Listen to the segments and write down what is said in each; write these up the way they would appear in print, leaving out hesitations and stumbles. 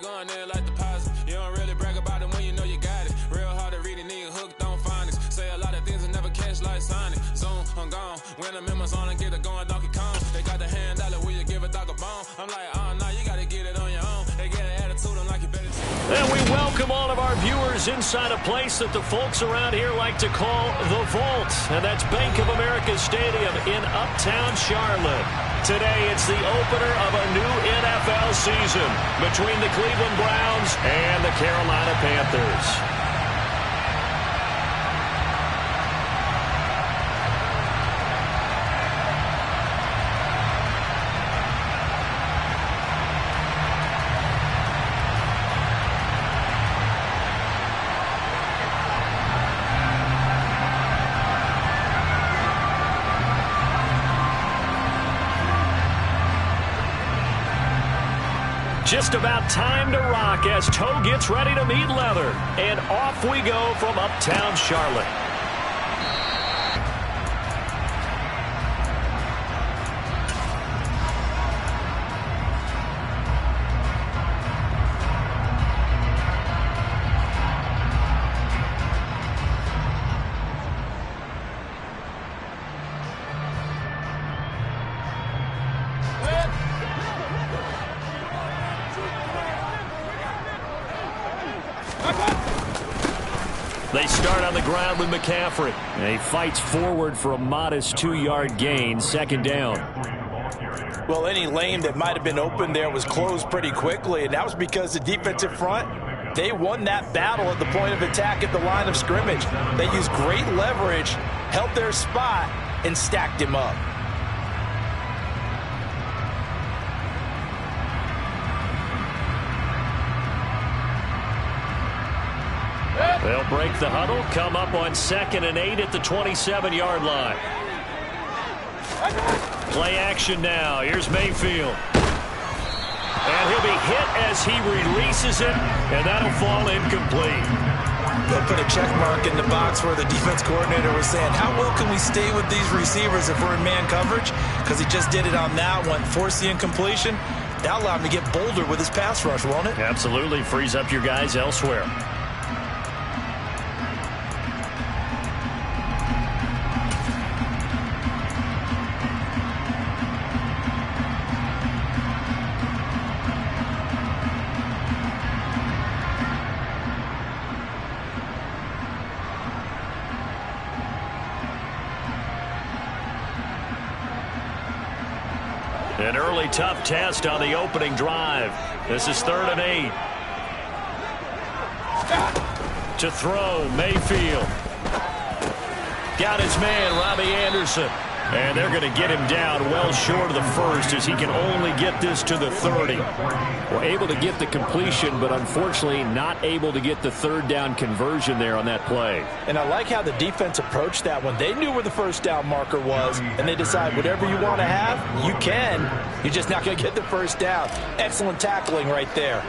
you going there like deposit. You don't really brag about it when you know you got it. Real hard to read a nigga hooked, don't find it. Say a lot of things and never catch like Sonic. Zone, I'm gone. When I'm in my zone, I get it going Donkey Kong. They got the hand dollar, will you give a dog a bone? I'm like, oh, no, you gotta get it on your own. They get an attitude, I'm like, you better. And we welcome all of our viewers inside a place that the folks around here like to call the Vault. And that's Bank of America Stadium in Uptown Charlotte. Today, it's the opener of a new NFL season between the Cleveland Browns and the Carolina Panthers. Just about time to rock as toe gets ready to meet leather. And off we go from Uptown Charlotte. They start on the ground with McCaffrey. And he fights forward for a modest 2-yard gain, second down. Well, any lane that might have been open there was closed pretty quickly, and that was because the defensive front, they won that battle at the point of attack at the line of scrimmage. They used great leverage, held their spot, and stacked him up. They'll break the huddle, come up on 2nd and 8 at the 27-yard line. Play action now. Here's Mayfield. And he'll be hit as he releases it, and that'll fall incomplete. They'll put a check mark in the box where the defense coordinator was saying, how well can we stay with these receivers if we're in man coverage? Because he just did it on that one, forced the incompletion. That allowed him to get bolder with his pass rush, won't it? Absolutely. Frees up your guys elsewhere. An early tough test on the opening drive. This is 3rd and 8. To throw, Mayfield. Got his man, Robbie Anderson. And they're going to get him down well short of the first as he can only get this to the 30. Well, able to get the completion, but unfortunately not able to get the 3rd down conversion there on that play. And I like how the defense approached that one. They knew where the 1st down marker was, and they decide whatever you want to have, you can. You're just not going to get the 1st down. Excellent tackling right there.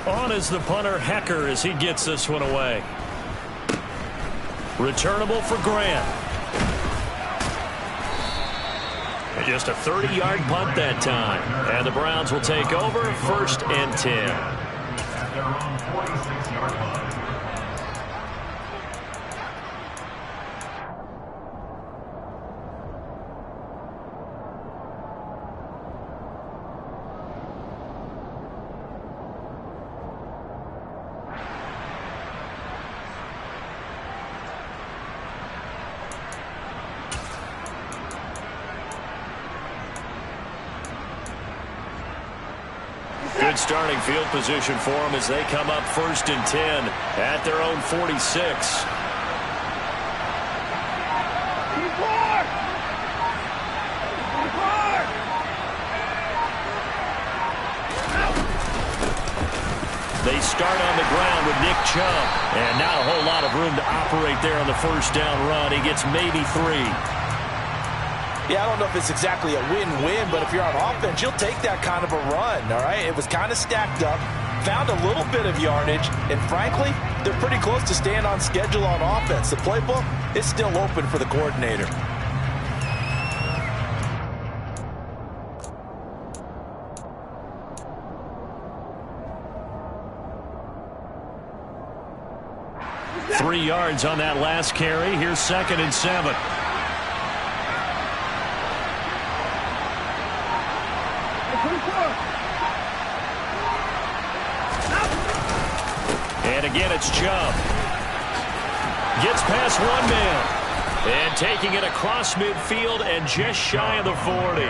On is the punter, Hecker, as he gets this one away. Returnable for Grant. And just a 30-yard punt that time. And the Browns will take over, 1st and 10. At their own 46-yard line. Good starting field position for them as they come up 1st and 10 at their own 46. They start on the ground with Nick Chubb. And not a whole lot of room to operate there on the 1st down run. He gets maybe 3. Yeah, I don't know if it's exactly a win-win, but if you're on offense, you'll take that kind of a run, all right? It was kind of stacked up, found a little bit of yardage, and frankly, they're pretty close to staying on schedule on offense. The playbook is still open for the coordinator. 3 yards on that last carry. Here's 2nd and 7. And again, it's Chubb. Gets past one man. And taking it across midfield and just shy of the 40.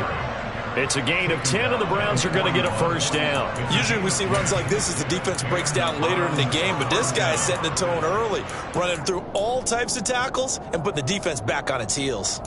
It's a gain of 10, and the Browns are going to get a first down. Usually we see runs like this as the defense breaks down later in the game, but this guy is setting the tone early, running through all types of tackles and putting the defense back on its heels.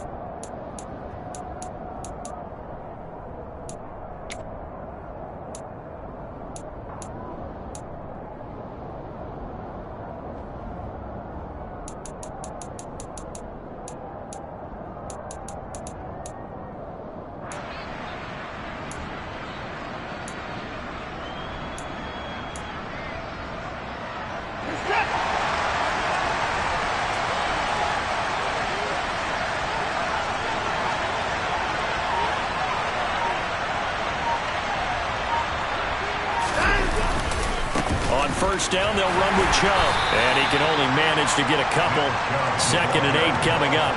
On first down, they'll run with Chubb. And he can only manage to get a couple. 2nd and 8 coming up.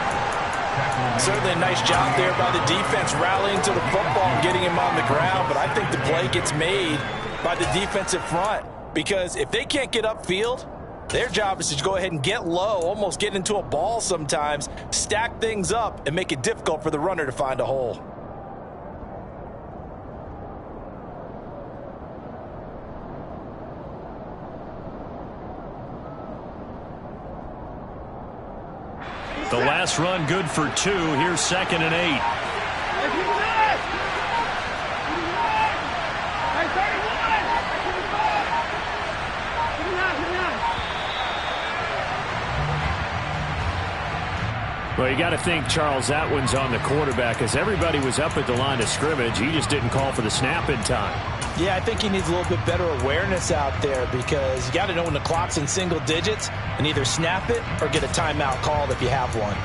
Certainly a nice job there by the defense rallying to the football and getting him on the ground. But I think the play gets made by the defensive front. Because if they can't get upfield, their job is to go ahead and get low, almost get into a ball sometimes, stack things up, and make it difficult for the runner to find a hole. The last run good for 2. Here's 2nd and 8. Well, you got to think, Charles, that one's on the quarterback, as everybody was up at the line of scrimmage. He just didn't call for the snap in time. Yeah, I think he needs a little bit better awareness out there, because you got to know when the clock's in single digits and either snap it or get a timeout called if you have one.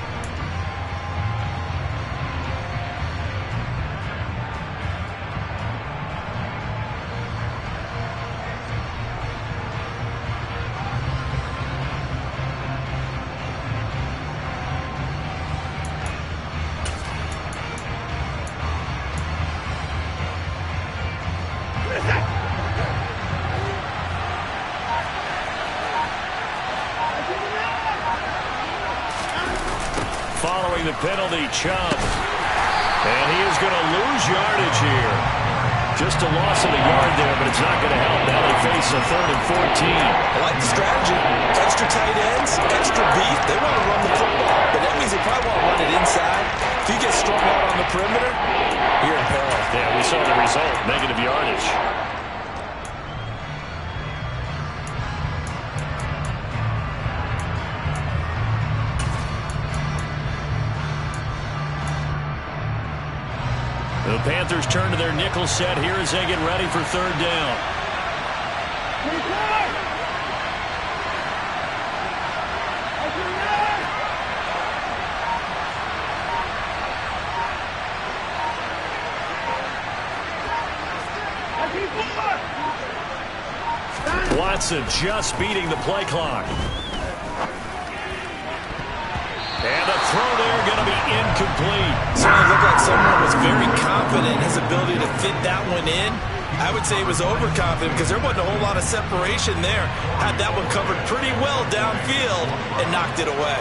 Following the penalty, Chubb. And he is going to lose yardage here. Just a loss of a yard there, but it's not going to help. Now they face a 3rd and 14. I like the strategy. Extra tight ends, extra beef. They want to run the football, but that means they probably want to run it inside. If you get strung out on the perimeter, you're in peril. Yeah, we saw the result, negative yardage. The Panthers turn to their nickel set here as they get ready for 3rd down. Watson just beating the play clock. And a throw there going to be incomplete. Certainly looked like someone was very confident in his ability to fit that one in. I would say he was overconfident because there wasn't a whole lot of separation there. Had that one covered pretty well downfield and knocked it away.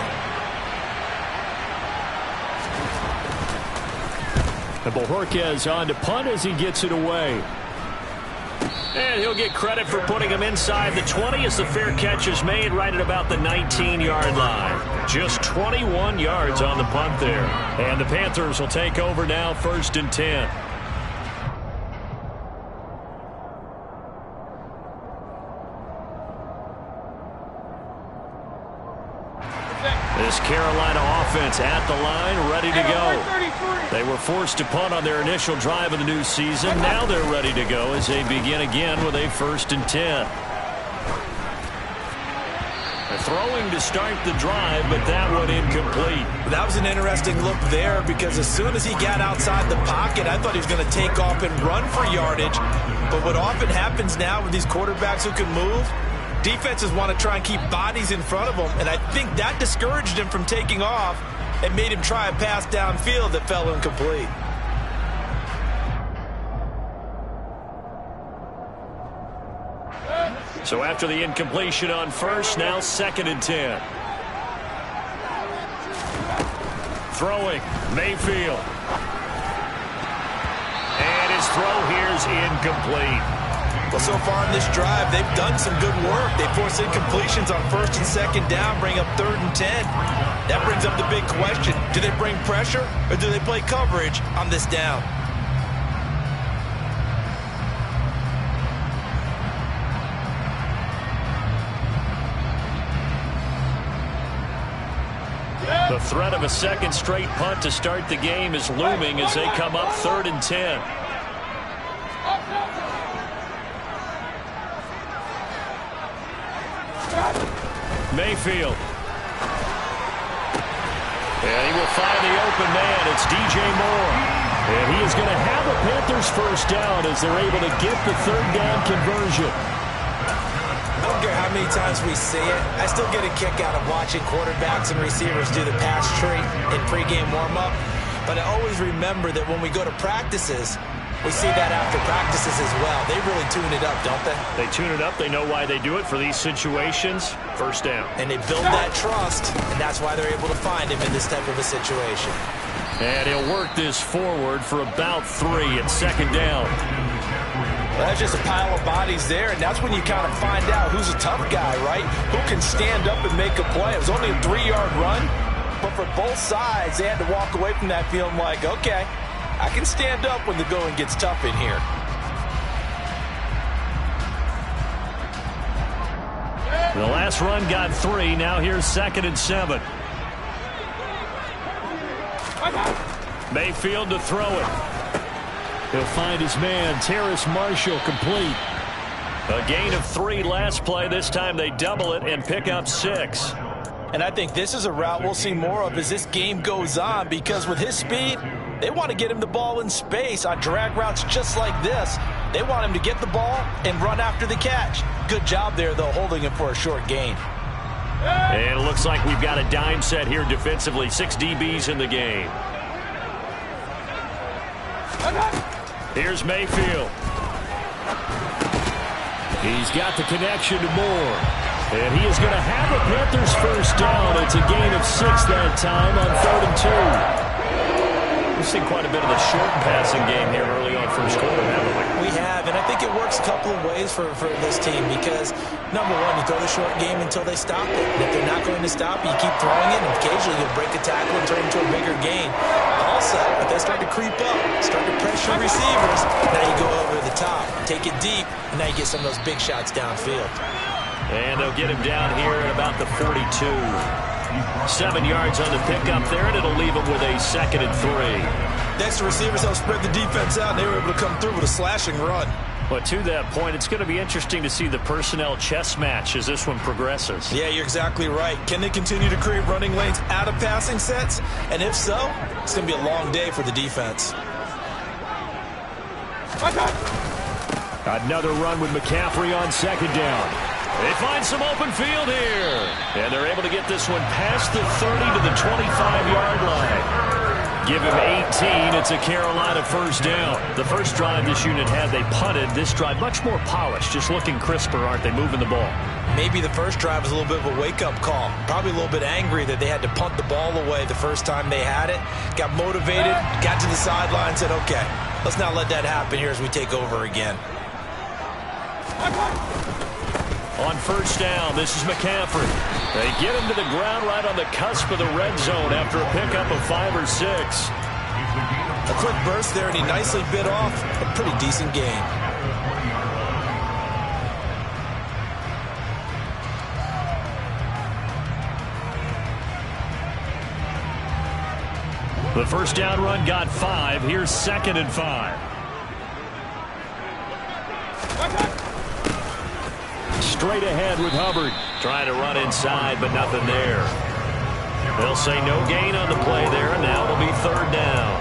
And Bojorquez on to punt as he gets it away. And he'll get credit for putting him inside the 20 as the fair catch is made right at about the 19-yard line. Just 21 yards on the punt there. And the Panthers will take over now, 1st and 10. This Carolina offense at the line, ready to go. They were forced to punt on their initial drive of the new season. Now they're ready to go as they begin again with a 1st and 10. They're throwing to start the drive, but that one incomplete. That was an interesting look there because as soon as he got outside the pocket, I thought he was going to take off and run for yardage. But what often happens now with these quarterbacks who can move, Defenses want to try and keep bodies in front of them, and I think that discouraged him from taking off and made him try a pass downfield that fell incomplete. So after the incompletion on first, now 2nd and 10. Throwing, Mayfield. And his throw here's incomplete. Well, so far in this drive, they've done some good work. They force incompletions on 1st and 2nd down, bring up 3rd and 10. That brings up the big question. Do they bring pressure or do they play coverage on this down? The threat of a second straight punt to start the game is looming as they come up 3rd and 10. Mayfield. And he will find the open man. It's DJ Moore. And he is going to have a Panthers first down as they're able to get the 3rd down conversion. I don't care how many times we see it. I still get a kick out of watching quarterbacks and receivers do the pass tree in pregame warm-up. But I always remember that when we go to practices, we see that after practices as well. They really tune it up, don't they? They tune it up. They know why they do it for these situations. First down. And they build that trust, and that's why they're able to find him in this type of a situation. And he'll work this forward for about 3 at 2nd down. Well, that's just a pile of bodies there, and that's when you kind of find out who's a tough guy, right? Who can stand up and make a play. It was only a 3-yard run, but for both sides, they had to walk away from that feeling like, okay, I can stand up when the going gets tough in here. The last run got 3. Now here's 2nd and 7. Mayfield to throw it. He'll find his man, Terrace Marshall, complete. A gain of 3 last play. This time they double it and pick up 6. And I think this is a route we'll see more of as this game goes on, because with his speed, they want to get him the ball in space on drag routes just like this. They want him to get the ball and run after the catch. Good job there, though, holding him for a short gain. And it looks like we've got a dime set here defensively. 6 DBs in the game. Here's Mayfield. He's got the connection to Moore. And he is going to have a Panthers first down. It's a gain of 6 that time on 3rd and 2. We've seen quite a bit of the short passing game here early on first quarter, haven't we? We have, and I think it works a couple of ways for this team because, number one, you throw the short game until they stop it. And if they're not going to stop it, you keep throwing it, and occasionally you'll break a tackle and turn it into a bigger gain. Also, if they start to creep up, start to pressure receivers, now you go over the top, take it deep, and now you get some of those big shots downfield. And they'll get him down here at about the 42. 7 yards on the pickup there, and it'll leave him with a 2nd and 3. Next, the receivers help spread the defense out, and they were able to come through with a slashing run. But to that point, it's going to be interesting to see the personnel chess match as this one progresses. Yeah, you're exactly right. Can they continue to create running lanes out of passing sets? And if so, it's going to be a long day for the defense. Another run with McCaffrey on 2nd down. They find some open field here. And they're able to get this one past the 30 to the 25-yard line. Give him 18. It's a Carolina first down. The first drive this unit had, they punted. This drive, much more polished, just looking crisper, aren't they, moving the ball? Maybe the first drive was a little bit of a wake-up call. Probably a little bit angry that they had to punt the ball away the first time they had it. Got motivated, got to the sideline, said, okay, let's not let that happen here as we take over again. On first down, this is McCaffrey. They get him to the ground right on the cusp of the red zone after a pickup of 5 or 6. A quick burst there, and he nicely bit off a pretty decent gain. The first down run got 5. Here's 2nd and 5. Straight ahead with Hubbard. Trying to run inside, but nothing there. They'll say no gain on the play there, and now it'll be 3rd down.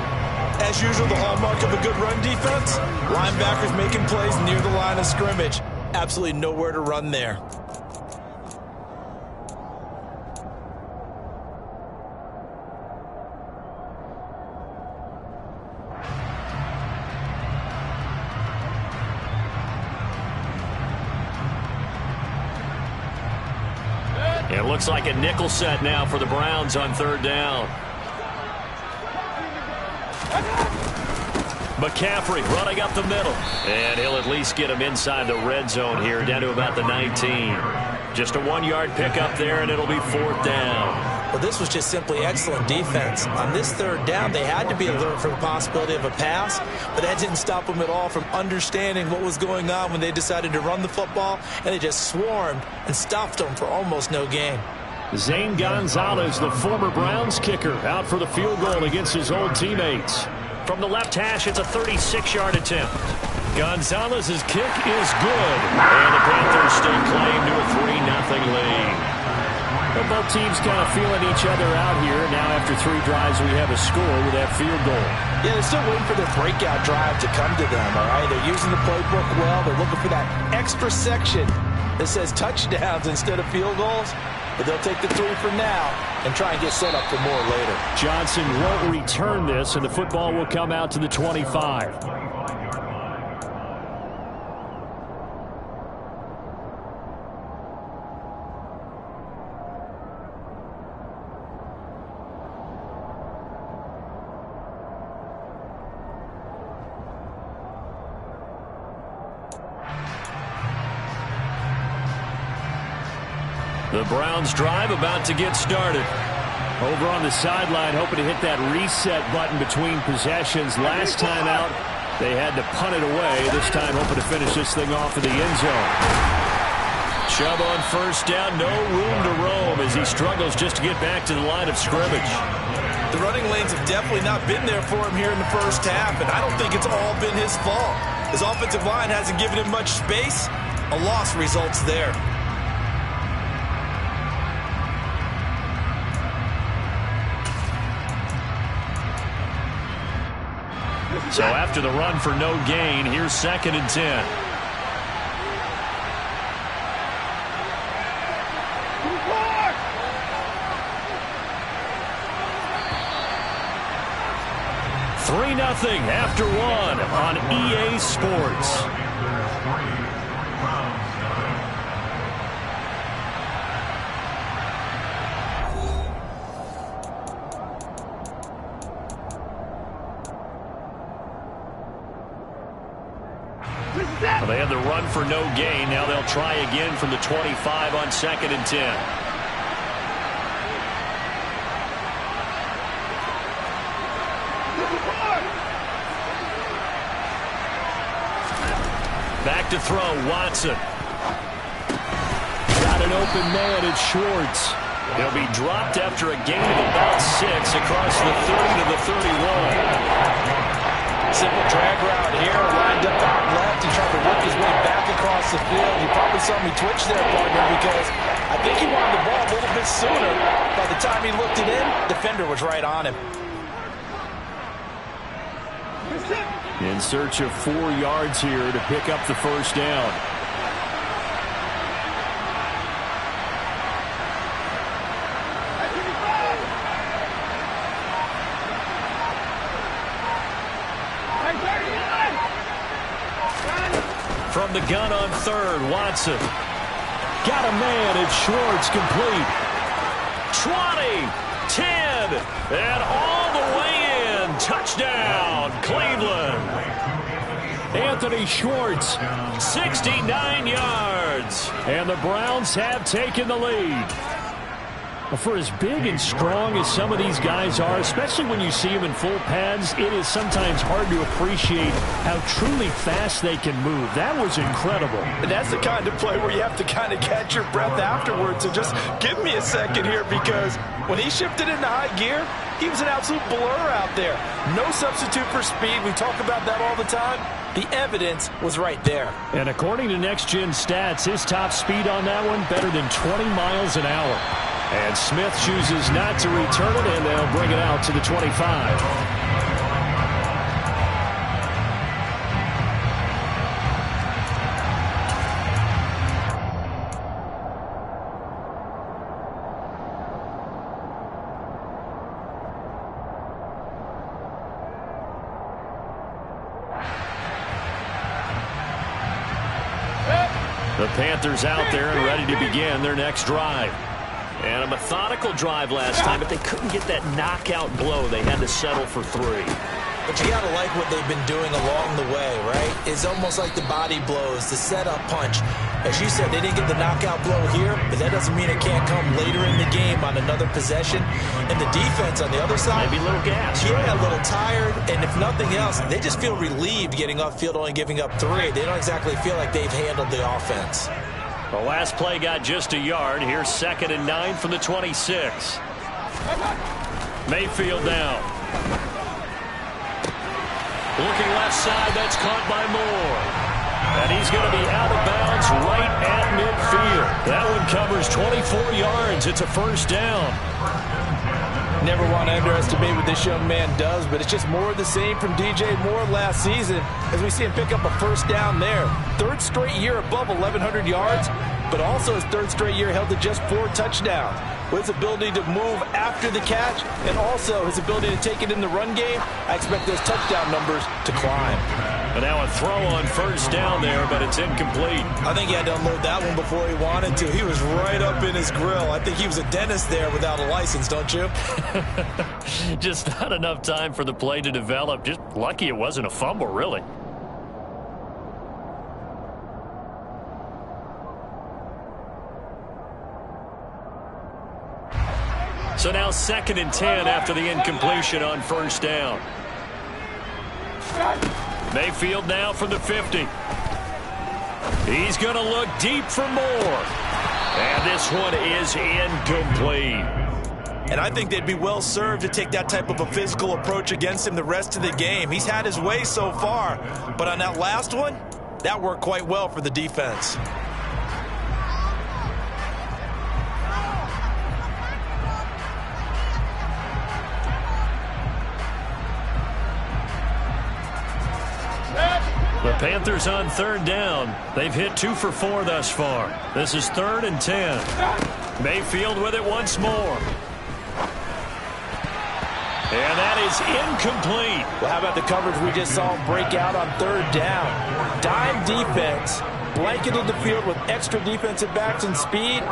As usual, the hallmark of a good run defense, linebackers making plays near the line of scrimmage. Absolutely nowhere to run there. It looks like a nickel set now for the Browns on third down. McCaffrey running up the middle. And he'll at least get him inside the red zone here, down to about the 19. Just a 1-yard pickup there, and it'll be fourth down. Well, this was just simply excellent defense. On this third down, they had to be alert for the possibility of a pass, but that didn't stop them at all from understanding what was going on when they decided to run the football, and they just swarmed and stopped them for almost no gain. Zane Gonzalez, the former Browns kicker, out for the field goal against his old teammates. From the left hash, it's a 36-yard attempt. Gonzalez's kick is good, and the Panthers stake claim to a 3-0 lead. Well, both teams kind of feeling each other out here. Now after 3 drives, we have a score with that field goal. Yeah, they're still waiting for their breakout drive to come to them, all right? They're using the playbook well. They're looking for that extra section that says touchdowns instead of field goals. But they'll take the 3 for now and try and get set up for more later. Johnson won't return this, and the football will come out to the 25. The Browns drive about to get started. Over on the sideline, hoping to hit that reset button between possessions. Last time out, they had to punt it away. This time, hoping to finish this thing off in the end zone. Chubb on first down, no room to roam as he struggles just to get back to the line of scrimmage. The running lanes have definitely not been there for him here in the first half, and I don't think it's all been his fault. His offensive line hasn't given him much space. A loss results there. So after the run for no gain, here's 2nd and 10. Three 0 after 1 on EA Sports. Well, they had the run for no gain. Now they'll try again from the 25 on 2nd and 10. Back to throw, Watson. Got an open man, it's Schwartz. He'll be dropped after a gain of about 6 across the 30 to the 31. Simple drag route here, lined up out left. He tried to work his way back across the field. You probably saw me twitch there, partner, because I think he wanted the ball a little bit sooner. By the time he looked it in, defender was right on him. In search of 4 yards here to pick up the first down. From the gun on third, Watson. Got a man, it's Schwartz, complete. 20, 10, and all the way in. Touchdown, Cleveland. Anthony Schwartz, 69 yards. And the Browns have taken the lead. For as big and strong as some of these guys are, especially when you see them in full pads, it is sometimes hard to appreciate how truly fast they can move. That was incredible. And that's the kind of play where you have to kind of catch your breath afterwards and just give me a second here, because when he shifted into high gear, he was an absolute blur out there. No substitute for speed. We talk about that all the time. The evidence was right there. And according to Next Gen Stats, his top speed on that one, better than 20 miles an hour. And Smith chooses not to return it, and they'll bring it out to the 25. The Panthers out there and ready to begin their next drive. And a methodical drive last time, but they couldn't get that knockout blow. They had to settle for 3. But you got to like what they've been doing along the way, right? It's almost like the body blows, the setup punch. As you said, they didn't get the knockout blow here, but that doesn't mean it can't come later in the game on another possession. And the defense on the other side, maybe a little gas. Yeah, right? A little tired. And if nothing else, they just feel relieved getting off field, only giving up 3. They don't exactly feel like they've handled the offense. The last play got just a yard. Here's 2nd and 9 from the 26. Mayfield down. Looking left side, that's caught by Moore. And he's going to be out of bounds right at midfield. That one covers 24 yards. It's a first down. Never want to underestimate what this young man does, but it's just more of the same from DJ Moore last season as we see him pick up a first down there. 3rd straight year above 1,100 yards, but also his 3rd straight year held to just 4 touchdowns. With his ability to move after the catch and also his ability to take it in the run game, I expect those touchdown numbers to climb. And now a throw on first down there, but it's incomplete. I think he had to unload that one before he wanted to. He was right up in his grill. I think he was a dentist there without a license, don't you? Just not enough time for the play to develop. Just lucky it wasn't a fumble, really. So now 2nd and 10 after the incompletion on first down. Mayfield now from the 50. He's going to look deep for more. And this one is incomplete. And I think they'd be well served to take that type of a physical approach against him the rest of the game. He's had his way so far, but on that last one, that worked quite well for the defense. The Panthers on 3rd down. They've hit 2 for 4 thus far. This is 3rd and 10. Mayfield with it once more. And that is incomplete. Well, how about the coverage we just saw break out on 3rd down? Dime defense, blanketed the field with extra defensive backs and speed,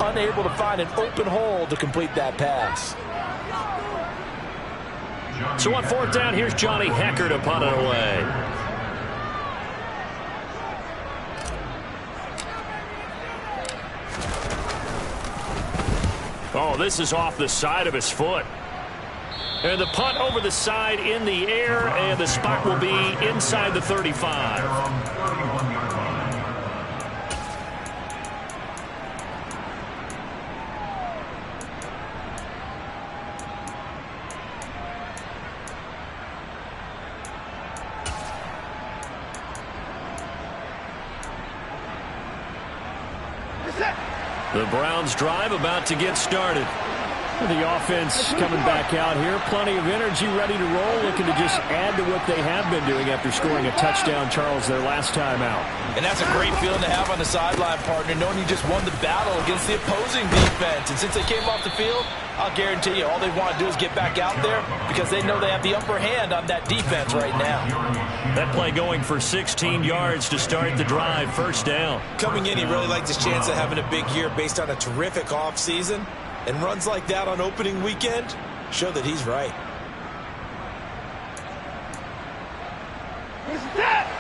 unable to find an open hole to complete that pass. So on 4th down, here's Johnny Hecker to punt it away. Oh, this is off the side of his foot. And the punt over the side in the air, and the spot will be inside the 35. The Browns drive about to get started. The offense coming back out here. Plenty of energy, ready to roll, looking to just add to what they have been doing after scoring a touchdown, Charles, their last time out. And that's a great feeling to have on the sideline, partner, knowing you just won the battle against the opposing defense. And since they came off the field, I'll guarantee you all they want to do is get back out there because they know they have the upper hand on that defense right now. That play going for 16 yards to start the drive, first down. Coming in, he really liked his chance of having a big year based on a terrific offseason. And runs like that on opening weekend show that he's right.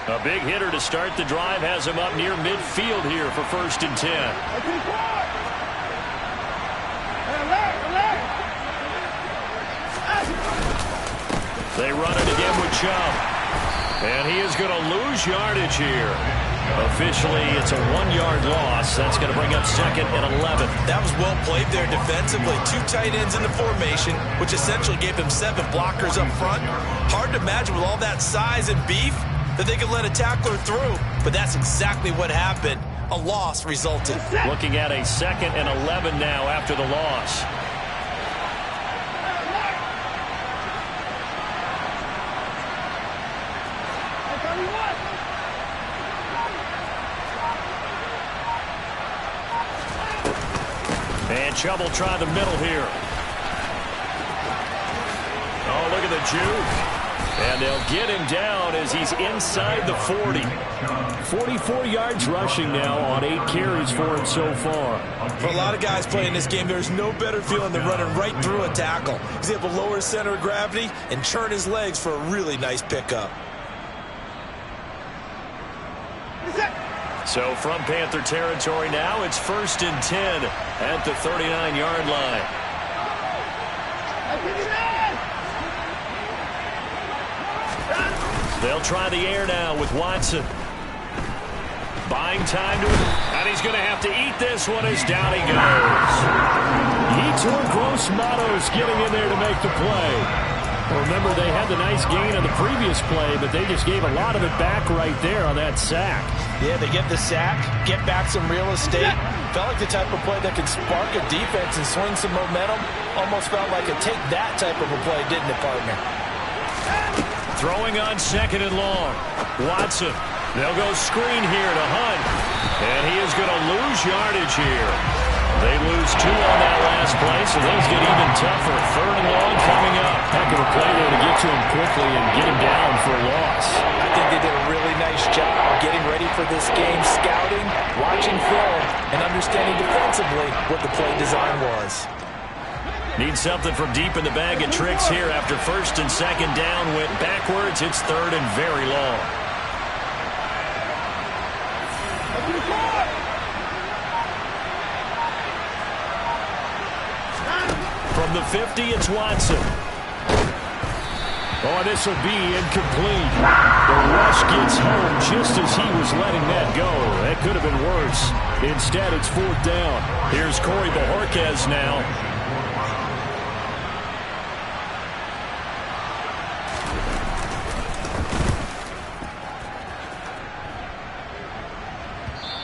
A big hitter to start the drive has him up near midfield here for 1st and 10. They run it again with Chubb. And he is going to lose yardage here. Officially, it's a 1-yard loss. That's going to bring up 2nd and 11. That was well played there defensively. 2 tight ends in the formation, which essentially gave them 7 blockers up front. Hard to imagine with all that size and beef that they could let a tackler through. But that's exactly what happened. A loss resulted. Looking at a 2nd and 11 now after the loss. And Chubb will try the middle here. Oh, look at the juke. And they'll get him down as he's inside the 40. 44 yards rushing now on 8 carries for him so far. For a lot of guys playing this game, there's no better feeling than running right through a tackle. He's able to lower his center of gravity and churn his legs for a really nice pickup. So from Panther territory now, it's 1st and 10 at the 39-yard line. They'll try the air now with Watson. Buying time to it, and he's going to have to eat this one as down he goes. He tore Gross Matos getting in there to make the play. Remember, they had the nice gain on the previous play, but they just gave a lot of it back right there on that sack. Yeah, they get the sack, get back some real estate. Felt like the type of play that could spark a defense and swing some momentum. Almost felt like a take that type of a play, didn't it, partner? Throwing on 2nd and long. Watson. They'll go screen here to Hunt. And he is going to lose yardage here. They lose 2 on that last play, so things get even tougher. 3rd and long coming up. Heck of a play there to get to him quickly and get him down for a loss. I think they did a really nice job getting ready for this game, scouting, watching film, and understanding defensively what the play design was. Need something from deep in the bag of tricks here after 1st and 2nd down. Went backwards. It's 3rd and very long. From the 50, it's Watson. Oh, this will be incomplete. The rush gets home just as he was letting that go. That could have been worse. Instead, it's 4th down. Here's Corey Bojorquez now.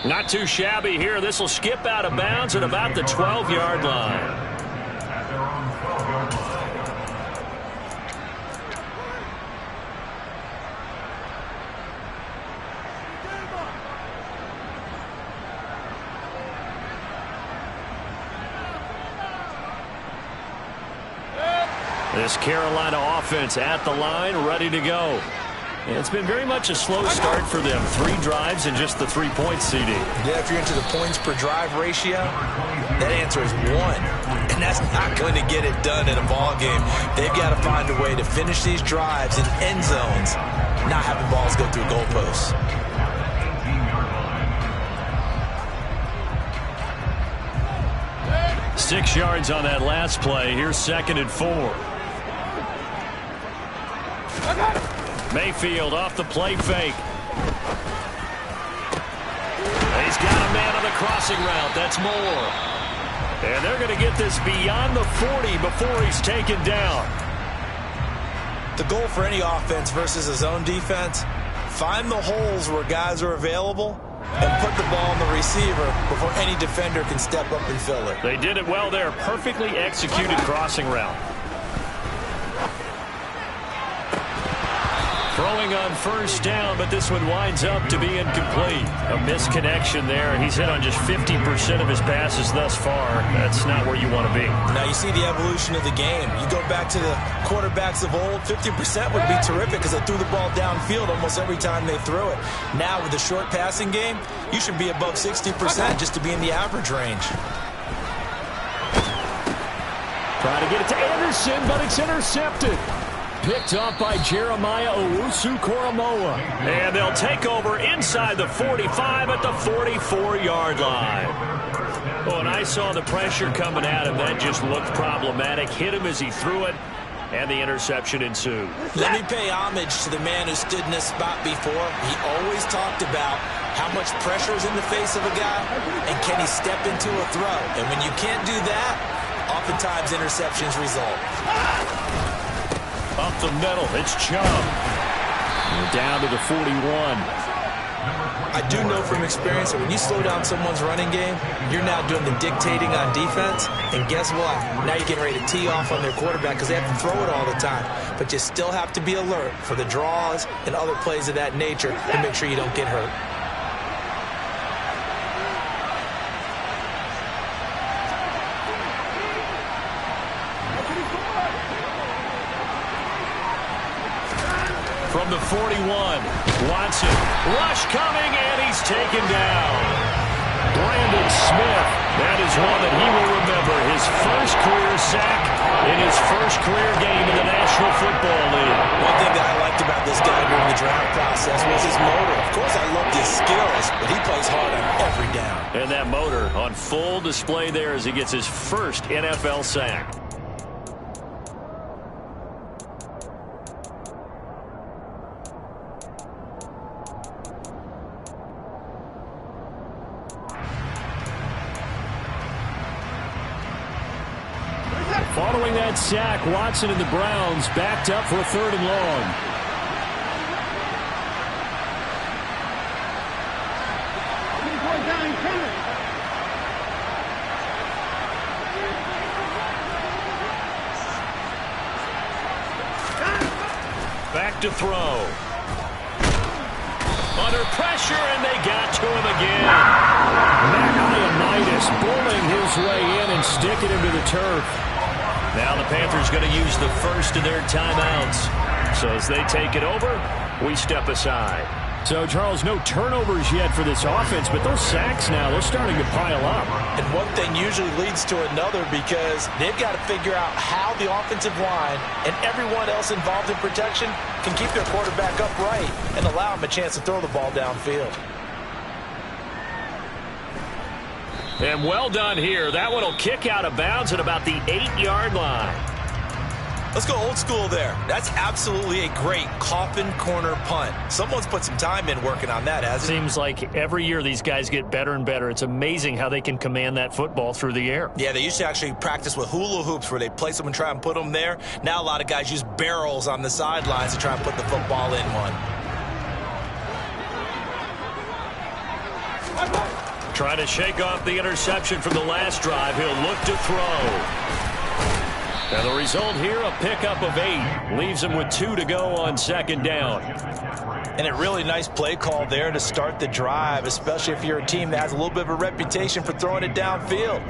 Not too shabby here. This will skip out of bounds at about the 12-yard line. At their own 12-yard line. This Carolina offense at the line, ready to go. It's been very much a slow start for them. 3 drives and just the 3-point CD. Yeah, if you're into the points per drive ratio, that answer is 1. And that's not going to get it done in a ball game. They've got to find a way to finish these drives in end zones, not having balls go through goalposts. 6 yards on that last play. Here's 2nd and 4. Mayfield off the play fake. He's got a man on the crossing route. That's Moore. And they're going to get this beyond the 40 before he's taken down. The goal for any offense versus a zone defense, find the holes where guys are available and put the ball on the receiver before any defender can step up and fill it. They did it well there. Perfectly executed crossing route. Throwing on 1st down, but this one winds up to be incomplete. A misconnection there. He's hit on just 50% of his passes thus far. That's not where you want to be. Now you see the evolution of the game. You go back to the quarterbacks of old, 50% would be terrific because they threw the ball downfield almost every time they threw it. Now with the short passing game, you should be above 60% just to be in the average range. Trying to get it to Anderson, but it's intercepted. Picked up by Jeremiah Owusu-Koramoah. And they'll take over inside the 45 at the 44-yard line. Oh, and I saw the pressure coming at him. That just looked problematic. Hit him as he threw it, and the interception ensued. Let me pay homage to the man who stood in this spot before. He always talked about how much pressure is in the face of a guy, and can he step into a throw. And when you can't do that, oftentimes interceptions result. Up the middle, it's Chubb. We're down to the 41. I do know from experience that when you slow down someone's running game, you're now doing the dictating on defense. And guess what? Now you're getting ready to tee off on their quarterback because they have to throw it all the time. But you still have to be alert for the draws and other plays of that nature to make sure you don't get hurt. From the 41, Watson. Rush coming, and he's taken down. Brandon Smith, that is one that he will remember. His first career sack in his first career game in the National Football League. One thing that I liked about this guy during the draft process was his motor. Of course, I loved his skills, but he plays hard on every down. And that motor on full display there as he gets his first NFL sack. Following that sack, Watson and the Browns backed up for 3rd and long. Back to throw. Under pressure, and they got to him again. Ioannidis bullying his way in and sticking him to the turf. Now the Panthers going to use the first of their timeouts. So as they take it over, we step aside. So, Charles, no turnovers yet for this offense, but those sacks now, they're starting to pile up. And one thing usually leads to another because they've got to figure out how the offensive line and everyone else involved in protection can keep their quarterback upright and allow him a chance to throw the ball downfield. And well done here. That one will kick out of bounds at about the 8-yard line. Let's go old school there. That's absolutely a great coffin corner punt. Someone's put some time in working on that, hasn't it? Seems like every year these guys get better and better. It's amazing how they can command that football through the air. Yeah, they used to actually practice with hula hoops where they place them and try and put them there. Now a lot of guys use barrels on the sidelines to try and put the football in one. Trying to shake off the interception from the last drive. He'll look to throw. And the result here, a pickup of 8. Leaves him with 2 to go on 2nd down. And a really nice play call there to start the drive, especially if you're a team that has a little bit of a reputation for throwing it downfield.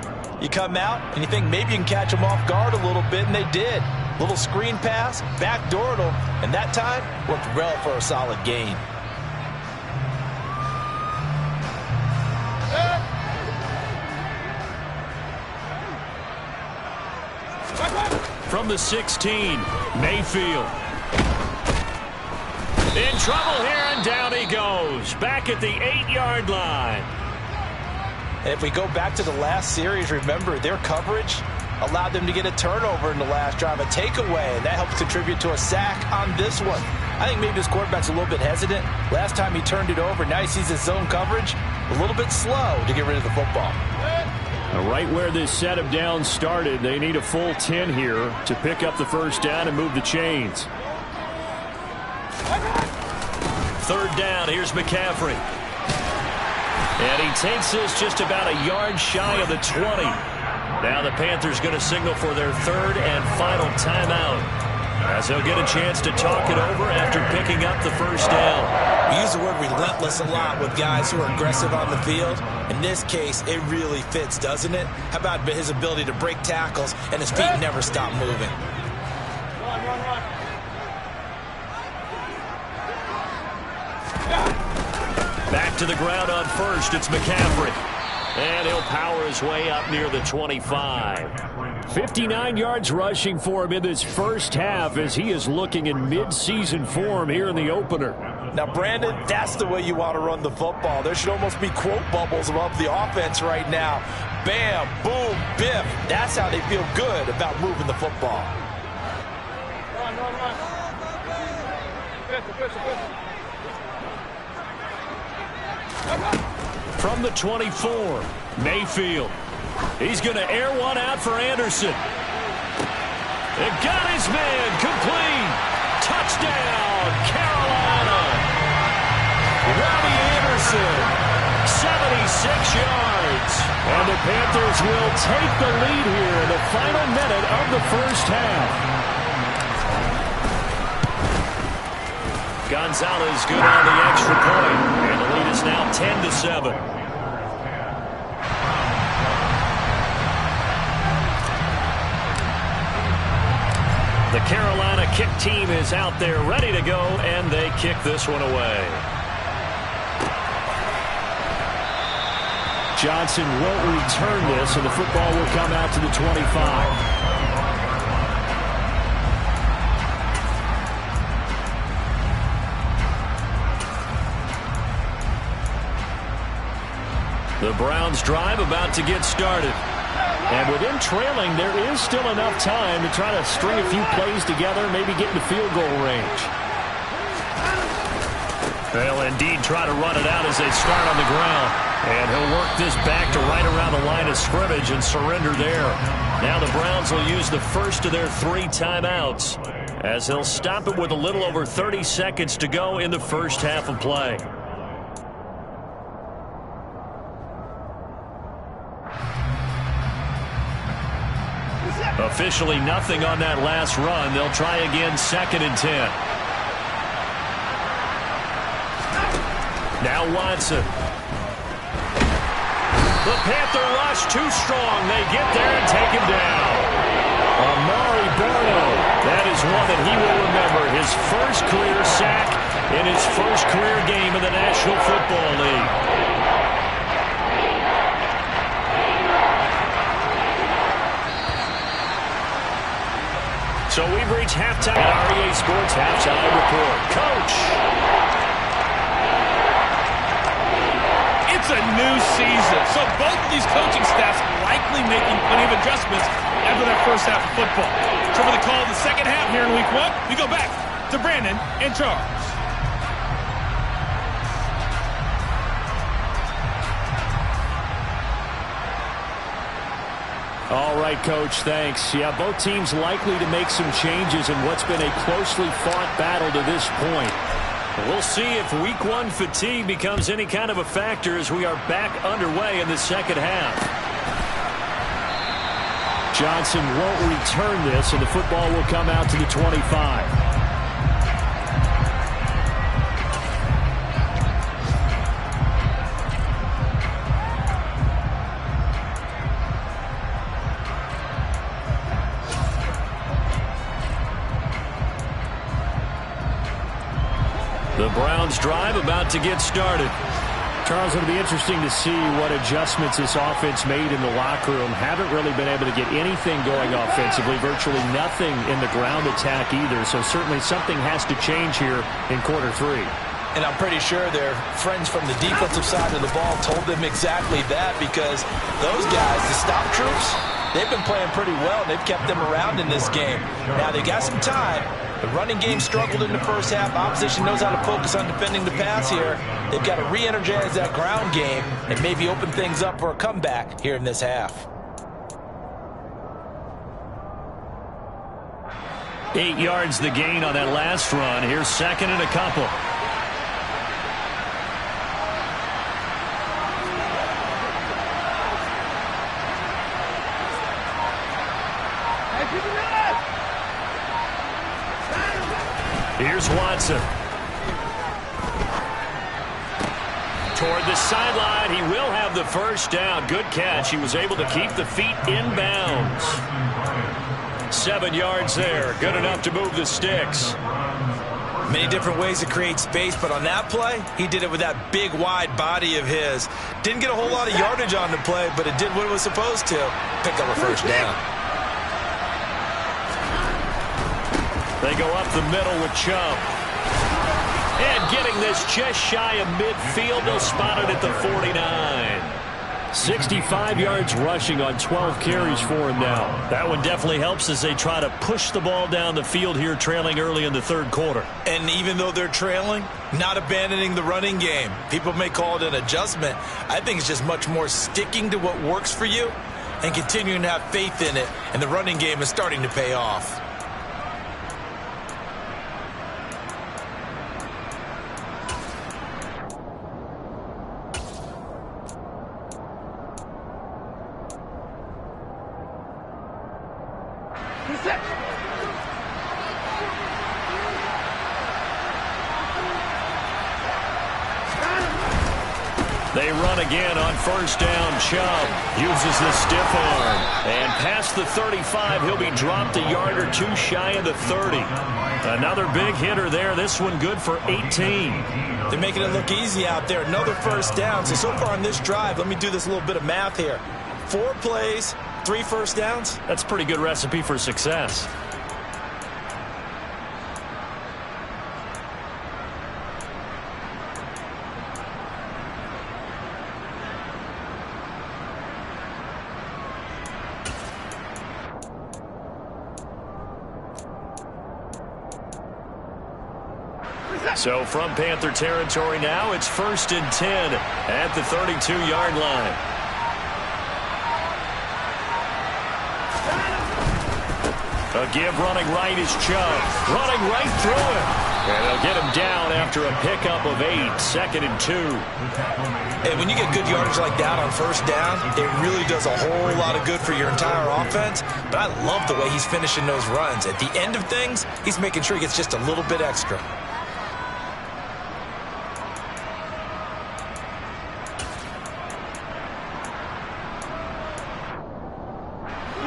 You come out and you think maybe you can catch them off guard a little bit, and they did. Little screen pass, backdoored them, and that time worked well for a solid gain. From the 16, Mayfield. In trouble here, and down he goes. Back at the 8-yard line. And if we go back to the last series, remember, their coverage allowed them to get a turnover in the last drive, a takeaway, and that helps contribute to a sack on this one. I think maybe this quarterback's a little bit hesitant. Last time he turned it over, now he sees his zone coverage a little bit slow to get rid of the football. Right where this set of downs started, they need a full 10 here to pick up the first down and move the chains. 3rd down, here's McCaffrey. And he takes this just about a yard shy of the 20. Now the Panthers going to signal for their 3rd and final timeout, as they'll get a chance to talk it over after picking up the first down. We use the word relentless a lot with guys who are aggressive on the field. In this case, it really fits, doesn't it? How about his ability to break tackles and his feet never stop moving? Back to the ground on first, it's McCaffrey. And he'll power his way up near the 25. 59 yards rushing for him in this first half as he is looking in mid-season form here in the opener. Now, Brandon, that's the way you want to run the football. There should almost be quote bubbles above the offense right now. Bam, boom, biff. That's how they feel good about moving the football. From the 24, Mayfield. He's going to air one out for Anderson. It got his man complete. Touchdown, Carolina. Robbie Anderson, 76 yards. And the Panthers will take the lead here in the final minute of the first half. Gonzalez good on the extra point. And the lead is now 10-7. The Carolina kick team is out there ready to go, and they kick this one away. Johnson won't return this, and the football will come out to the 25. The Browns drive about to get started. And with them trailing, there is still enough time to try to string a few plays together, maybe get into field goal range. They'll indeed try to run it out as they start on the ground. And he'll work this back to right around the line of scrimmage and surrender there. Now the Browns will use the first of their 3 timeouts as they'll stop it with a little over 30 seconds to go in the first half of play. Officially nothing on that last run. They'll try again, 2nd and 10. Now Watson. The Panther rush too strong. They get there and take him down. Amari Barno. That is one that he will remember. His first career sack in his first career game in the National Football League. So we've reached halftime. REA Sports Halftime Report. Coach. It's a new season, so both of these coaching staffs likely making plenty of adjustments after that first half of football. So for the call of the second half here in Week 1, we go back to Brandon and Charles. All right, Coach, thanks. Yeah, both teams likely to make some changes in what's been a closely fought battle to this point. We'll see if Week 1 fatigue becomes any kind of a factor as we are back underway in the second half. Johnson won't return this, and the football will come out to the 25. The Browns drive about to get started. Charles, it'll be interesting to see what adjustments this offense made in the locker room. Haven't really been able to get anything going offensively, virtually nothing in the ground attack either. So certainly something has to change here in quarter 3. And I'm pretty sure their friends from the defensive side of the ball told them exactly that, because those guys, the stop troops, they've been playing pretty well. They've kept them around in this game. Now they got some time. The running game struggled in the first half. Opposition knows how to focus on defending the pass here. They've got to re-energize that ground game and maybe open things up for a comeback here in this half. 8 yards the gain on that last run. Here's 2nd and a couple. Here's Watson. Toward the sideline, he will have the first down. Good catch. He was able to keep the feet in bounds. 7 yards there. Good enough to move the sticks. Many different ways to create space, but on that play, he did it with that big, wide body of his. Didn't get a whole lot of yardage on the play, but it did what it was supposed to. Pick up a first down. They go up the middle with Chubb. And getting this just shy of midfield, they'll spot it at the 49. 65 yards rushing on 12 carries for him now. That one definitely helps as they try to push the ball down the field here, trailing early in the third quarter. And even though they're trailing, not abandoning the running game. People may call it an adjustment. I think it's just much more sticking to what works for you and continuing to have faith in it. And the running game is starting to pay off. They run again on first down. Chubb uses the stiff arm. And past the 35, he'll be dropped a yard or two shy of the 30. Another big hitter there. This one good for 18. They're making it look easy out there. Another first down. So far on this drive, let me do this little bit of math here. 4 plays, 3 first downs. That's a pretty good recipe for success. So from Panther territory now, it's 1st and 10 at the 32-yard line. A give running right is Chubb. Running right through it. And they'll get him down after a pickup of 8. 2nd and 2. And when you get good yardage like that on first down, it really does a whole lot of good for your entire offense. But I love the way he's finishing those runs. At the end of things, he's making sure he gets just a little bit extra.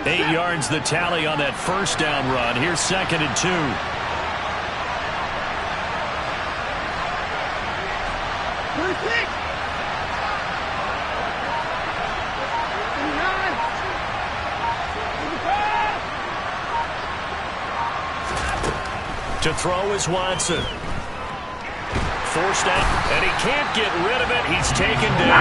Eight yards the tally on that first down run. Here's 2nd and 2. To throw is Watson. Forced out, and he can't get rid of it. He's taken down.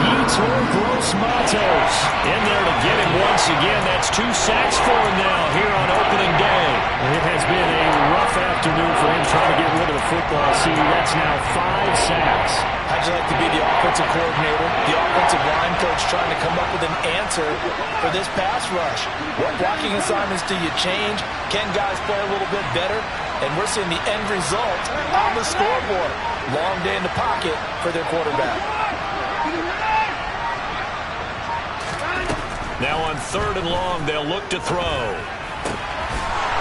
Yetur Gross-Matos in there to get him once again. That's 2 sacks for him now here on opening day. It has been a rough afternoon for him trying to get rid of the football. See, that's now 5 sacks. How'd you like to be the offensive coordinator, the offensive line coach trying to come up with an answer for this pass rush? What blocking assignments do you change? Can guys play a little bit better? And we're seeing the end result on the scoreboard. Long day in the pocket for their quarterback. Now on 3rd and long, they'll look to throw.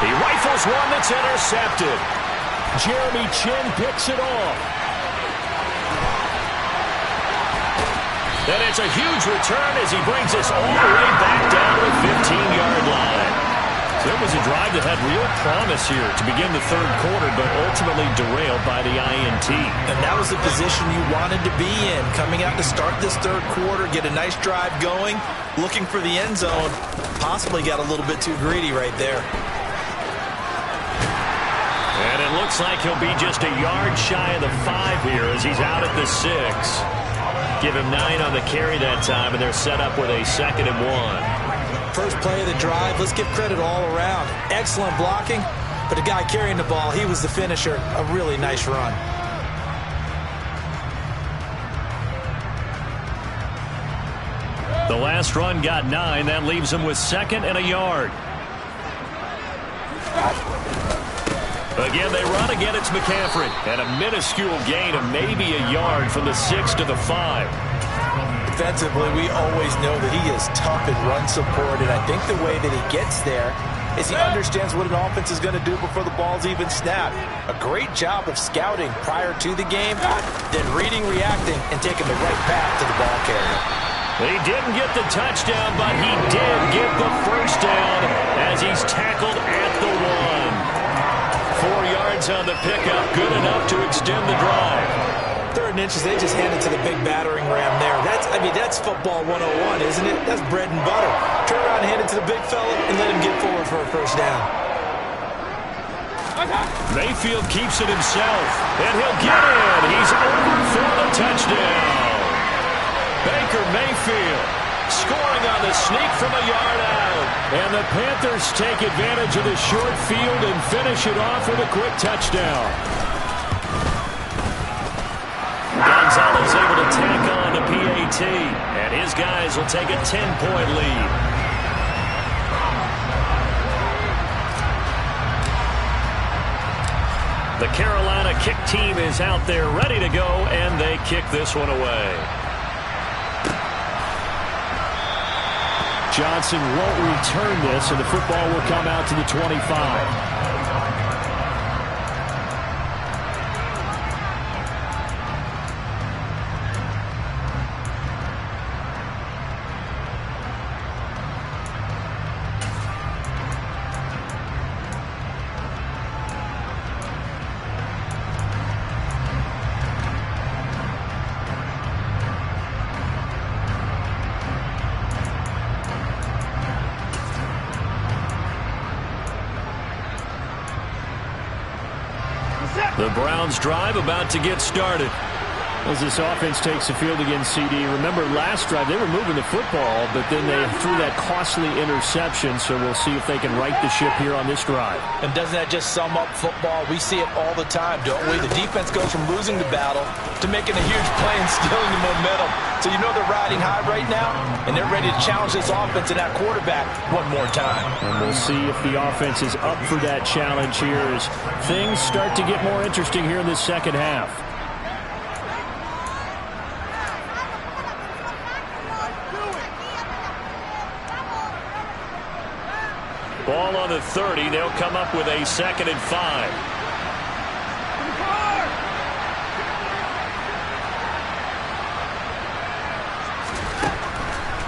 He rifles one that's intercepted. Jeremy Chin picks it off. And it's a huge return as he brings us all the way back down to the 15-yard line. So it was a drive that had real promise here to begin the 3rd quarter, but ultimately derailed by the INT. And that was the position you wanted to be in. Coming out to start this 3rd quarter, get a nice drive going, looking for the end zone. Possibly got a little bit too greedy right there. And it looks like he'll be just a yard shy of the 5 here as he's out at the 6. Give him 9 on the carry that time, and they're set up with a 2nd and 1. First play of the drive, let's give credit all around. Excellent blocking, but the guy carrying the ball, he was the finisher. A really nice run. The last run got 9. That leaves him with 2nd and a yard. Again, they run again. It's McCaffrey. And a minuscule gain of maybe a yard from the 6 to the 5. Defensively, we always know that he is tough in run support, and I think the way that he gets there is he understands what an offense is going to do before the ball's even snapped. A great job of scouting prior to the game, then reading, reacting, and taking the right path to the ball carrier. He didn't get the touchdown, but he did get the first down as he's tackled at the 1. 4 yards on the pickup, good enough to extend the drive. 3rd and inches, they just hand it to the big battering ram there. That's football 101, isn't it? That's bread and butter. Turn around and hand it to the big fella and let him get forward for a first down. Mayfield keeps it himself, and he'll get in. He's over for the touchdown. Baker Mayfield scoring on the sneak from a yard out. And the Panthers take advantage of the short field and finish it off with a quick touchdown. Gonzalez able to tack on the PAT, and his guys will take a 10-point lead. The Carolina kick team is out there ready to go, and they kick this one away. Johnson won't return this, and the football will come out to the 25. Browns drive about to get started. As this offense takes the field against CD, remember last drive they were moving the football, but then they threw that costly interception, so we'll see if they can right the ship here on this drive. And doesn't that just sum up football? We see it all the time, don't we? The defense goes from losing the battle to making a huge play and stealing the momentum. So you know they're riding high right now, and they're ready to challenge this offense and that quarterback one more time. And we'll see if the offense is up for that challenge here as things start to get more interesting here in this second half. Ball on the 30. They'll come up with a 2nd and 5.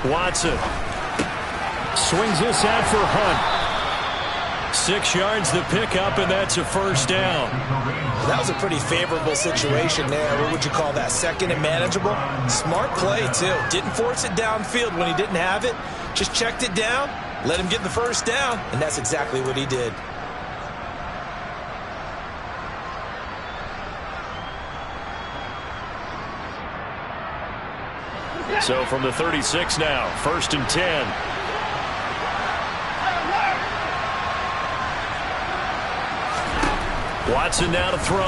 Watson swings this out for Hunt. 6 yards the pickup, and that's a first down. That was a pretty favorable situation there. What would you call that? 2nd and manageable? Smart play, too. Didn't force it downfield when he didn't have it. Just checked it down. Let him get the first down, and that's exactly what he did. So from the 36 now, 1st and 10. Watson now to throw.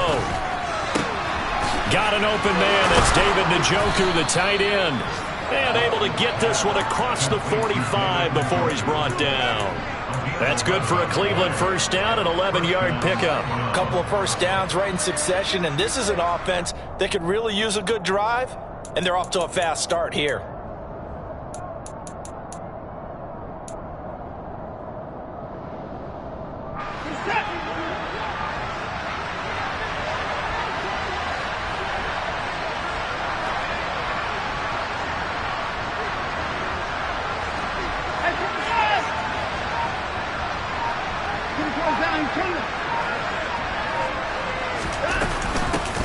Got an open man. That's David Njoku, the tight end. And able to get this one across the 45 before he's brought down. That's good for a Cleveland first down, an 11-yard pickup. A couple of first downs right in succession, and this is an offense that could really use a good drive, and they're off to a fast start here.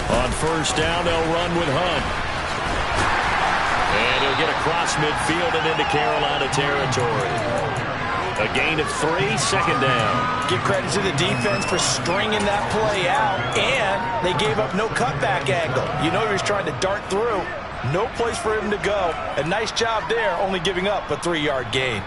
On first down, they'll run with Hunt. And he'll get across midfield and into Carolina territory. A gain of 3, 2nd down. Give credit to the defense for stringing that play out, and they gave up no cutback angle. You know he was trying to dart through. No place for him to go. A nice job there, only giving up a 3-yard gain.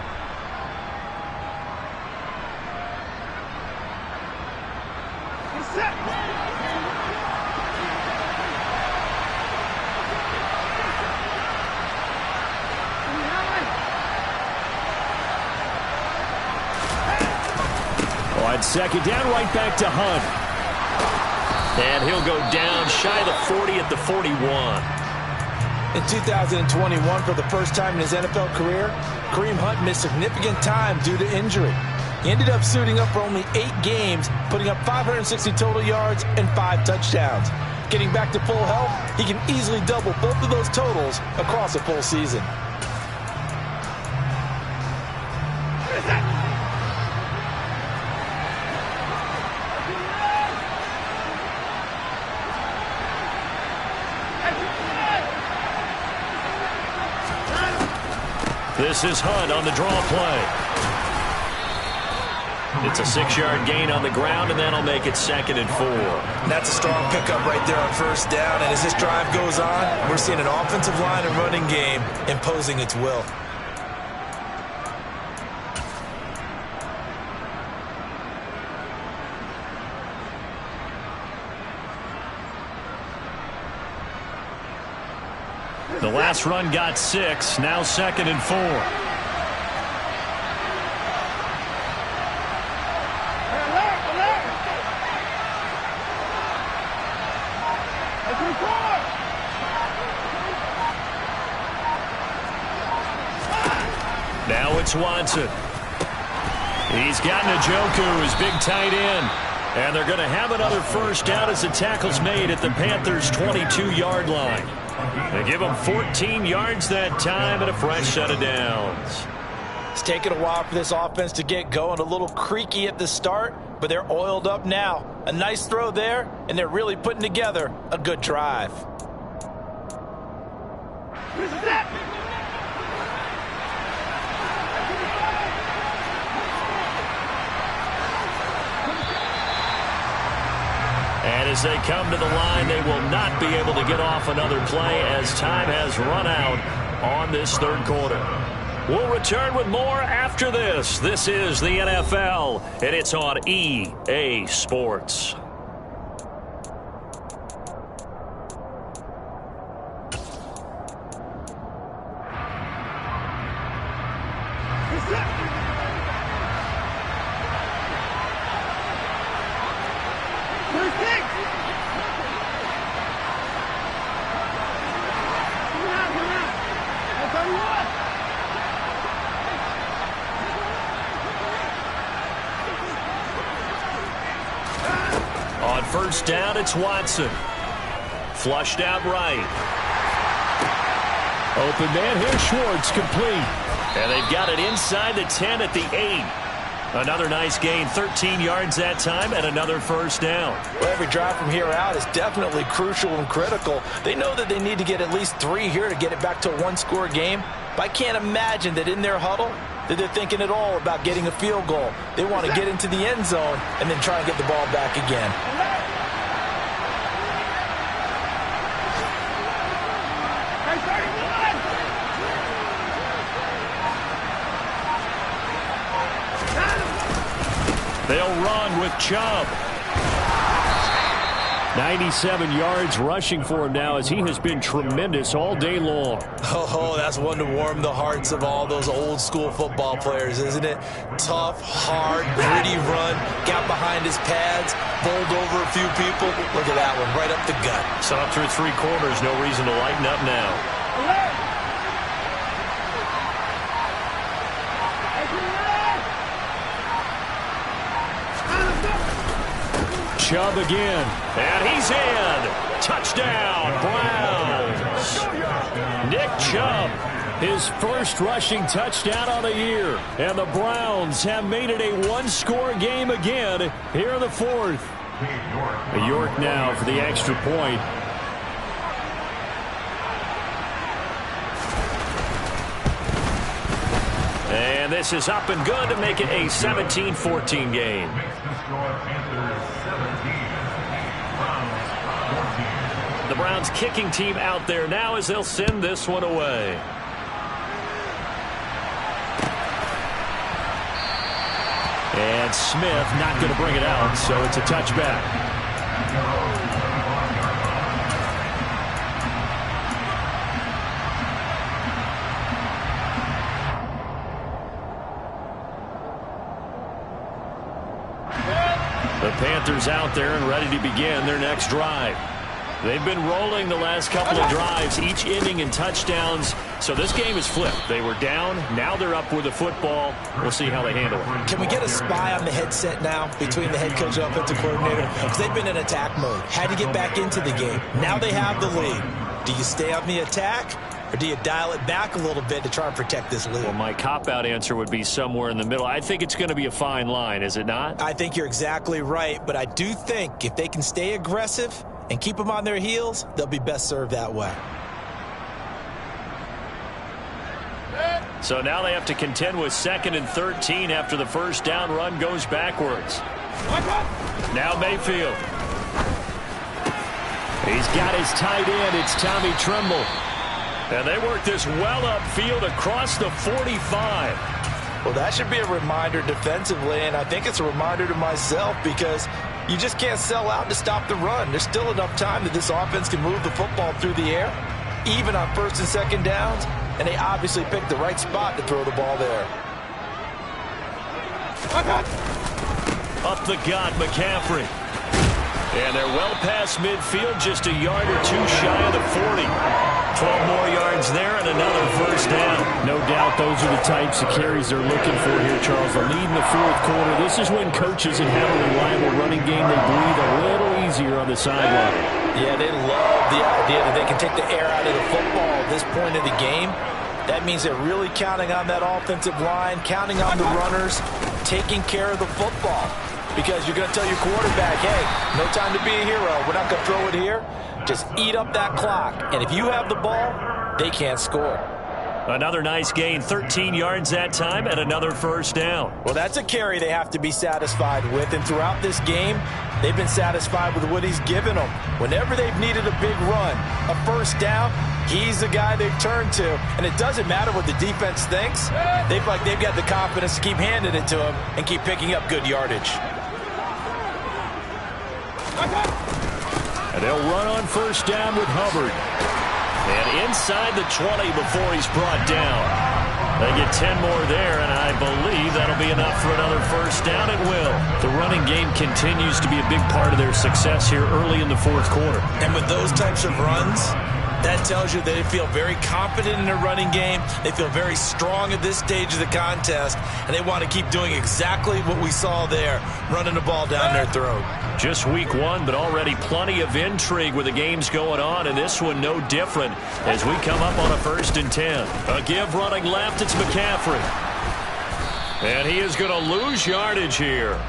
On 2nd down, right back to Hunt. And he'll go down shy of the 40 at the 41. In 2021, for the first time in his NFL career, Kareem Hunt missed significant time due to injury. He ended up suiting up for only 8 games, putting up 560 total yards and 5 touchdowns. Getting back to full health, he can easily double both of those totals across a full season. This is Hunt on the draw play. It's a 6-yard gain on the ground, and that'll make it 2nd and 4. That's a strong pickup right there on first down. And as this drive goes on, we're seeing an offensive line and running game imposing its will. The last run got 6, now 2nd and 4. Now it's Watson. He's got Njoku, his big tight end. And they're going to have another first down as the tackle's made at the Panthers' 22-yard line. They give them 14 yards that time and a fresh set of downs. It's taken a while for this offense to get going. A little creaky at the start, but they're oiled up now. A nice throw there, and they're really putting together a good drive. And as they come to the line, they will not be able to get off another play as time has run out on this third quarter. We'll return with more after this. This is the NFL, and it's on EA Sports. On first down, it's Watson. Flushed out right. Open man, here's Schwartz, complete. And they've got it inside the 10 at the 8. Another nice gain, 13 yards that time, and another first down. Well, every drive from here out is definitely crucial and critical. They know that they need to get at least 3 here to get it back to a one-score game. But I can't imagine that in their huddle that they're thinking at all about getting a field goal. They want to get into the end zone and then try and get the ball back again. They'll run with Chubb. 97 yards rushing for him now as he has been tremendous all day long. Oh, that's one to warm the hearts of all those old-school football players, isn't it? Tough, hard, gritty run, got behind his pads, bowled over a few people. Look at that one, right up the gut. So up through 3 quarters, no reason to lighten up now. Chubb again. And he's in. Touchdown, Browns. Nick Chubb. His first rushing touchdown on the year. And the Browns have made it a one-score game again here in the fourth. York now for the extra point. And this is up and good to make it a 17-14 game. The Browns kicking team out there now as they'll send this one away. And Smith not going to bring it out, so it's a touchback. The Panthers out there and ready to begin their next drive. They've been rolling the last couple of drives, each ending in touchdowns. So this game is flipped. They were down. Now they're up with the football. We'll see how they handle it. Can we get a spy on the headset now between the head coach and offensive coordinator? Because they've been in attack mode. Had to get back into the game. Now they have the lead. Do you stay on the attack? Or do you dial it back a little bit to try and protect this lead? Well, my cop-out answer would be somewhere in the middle. I think it's going to be a fine line, is it not? I think you're exactly right. But I do think if they can stay aggressive and keep them on their heels, they'll be best served that way. So now they have to contend with 2nd and 13 after the first down run goes backwards. Now Mayfield. He's got his tight end. It's Tommy Tremble. And they work this well upfield across the 45. Well, that should be a reminder defensively, and I think it's a reminder to myself because you just can't sell out to stop the run. There's still enough time that this offense can move the football through the air, even on 1st and 2nd downs, and they obviously picked the right spot to throw the ball there. Up the gut, McCaffrey. And they're well past midfield, just a yard or two shy of the 40. 12 more yards there and another first down. No doubt those are the types of carries they're looking for here, Charles. The lead in the fourth quarter. This is when coaches and have a reliable running game, they breathe a little easier on the sideline. Yeah, they love the idea that they can take the air out of the football at this point of the game. That means they're really counting on that offensive line, counting on the runners, taking care of the football. Because you're going to tell your quarterback, hey, no time to be a hero. We're not going to throw it here. Just eat up that clock. And if you have the ball, they can't score. Another nice gain, 13 yards that time, and another first down. Well, that's a carry they have to be satisfied with, and throughout this game, they've been satisfied with what he's given them. Whenever they've needed a big run, a first down, he's the guy they've turned to. And it doesn't matter what the defense thinks. They've got the confidence to keep handing it to him and keep picking up good yardage. And they'll run on first down with Hubbard. And inside the 20 before he's brought down. They get 10 more there, and I believe that'll be enough for another first down. It will. The running game continues to be a big part of their success here early in the fourth quarter. And with those types of runs, that tells you they feel very confident in their running game. They feel very strong at this stage of the contest, and they want to keep doing exactly what we saw there, running the ball down their throat. Just week one, but already plenty of intrigue with the games going on, and this one no different as we come up on a 1st and 10. A give running left, it's McCaffrey. And he is going to lose yardage here.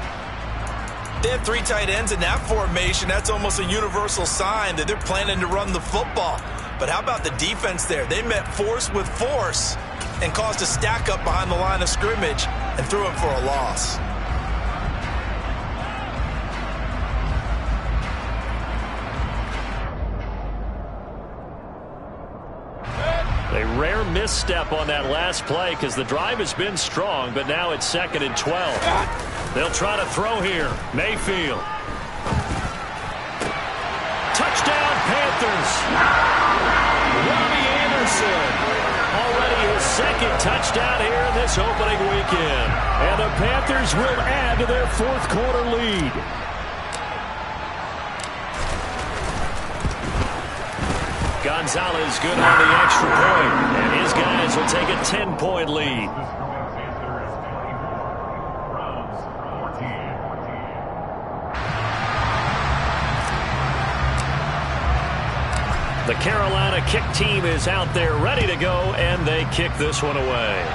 They have 3 tight ends in that formation. That's almost a universal sign that they're planning to run the football. But how about the defense there? They met force with force and caused a stack up behind the line of scrimmage and threw him for a loss. A rare misstep on that last play because the drive has been strong, but now it's 2nd and 12. They'll try to throw here. Mayfield. Touchdown, Panthers. Robbie Anderson. Already his 2nd touchdown here in this opening weekend. And the Panthers will add to their 4th quarter lead. Gonzalez good on the extra point, and his guys will take a 10-point lead. The Carolina kick team is out there ready to go, and they kick this one away.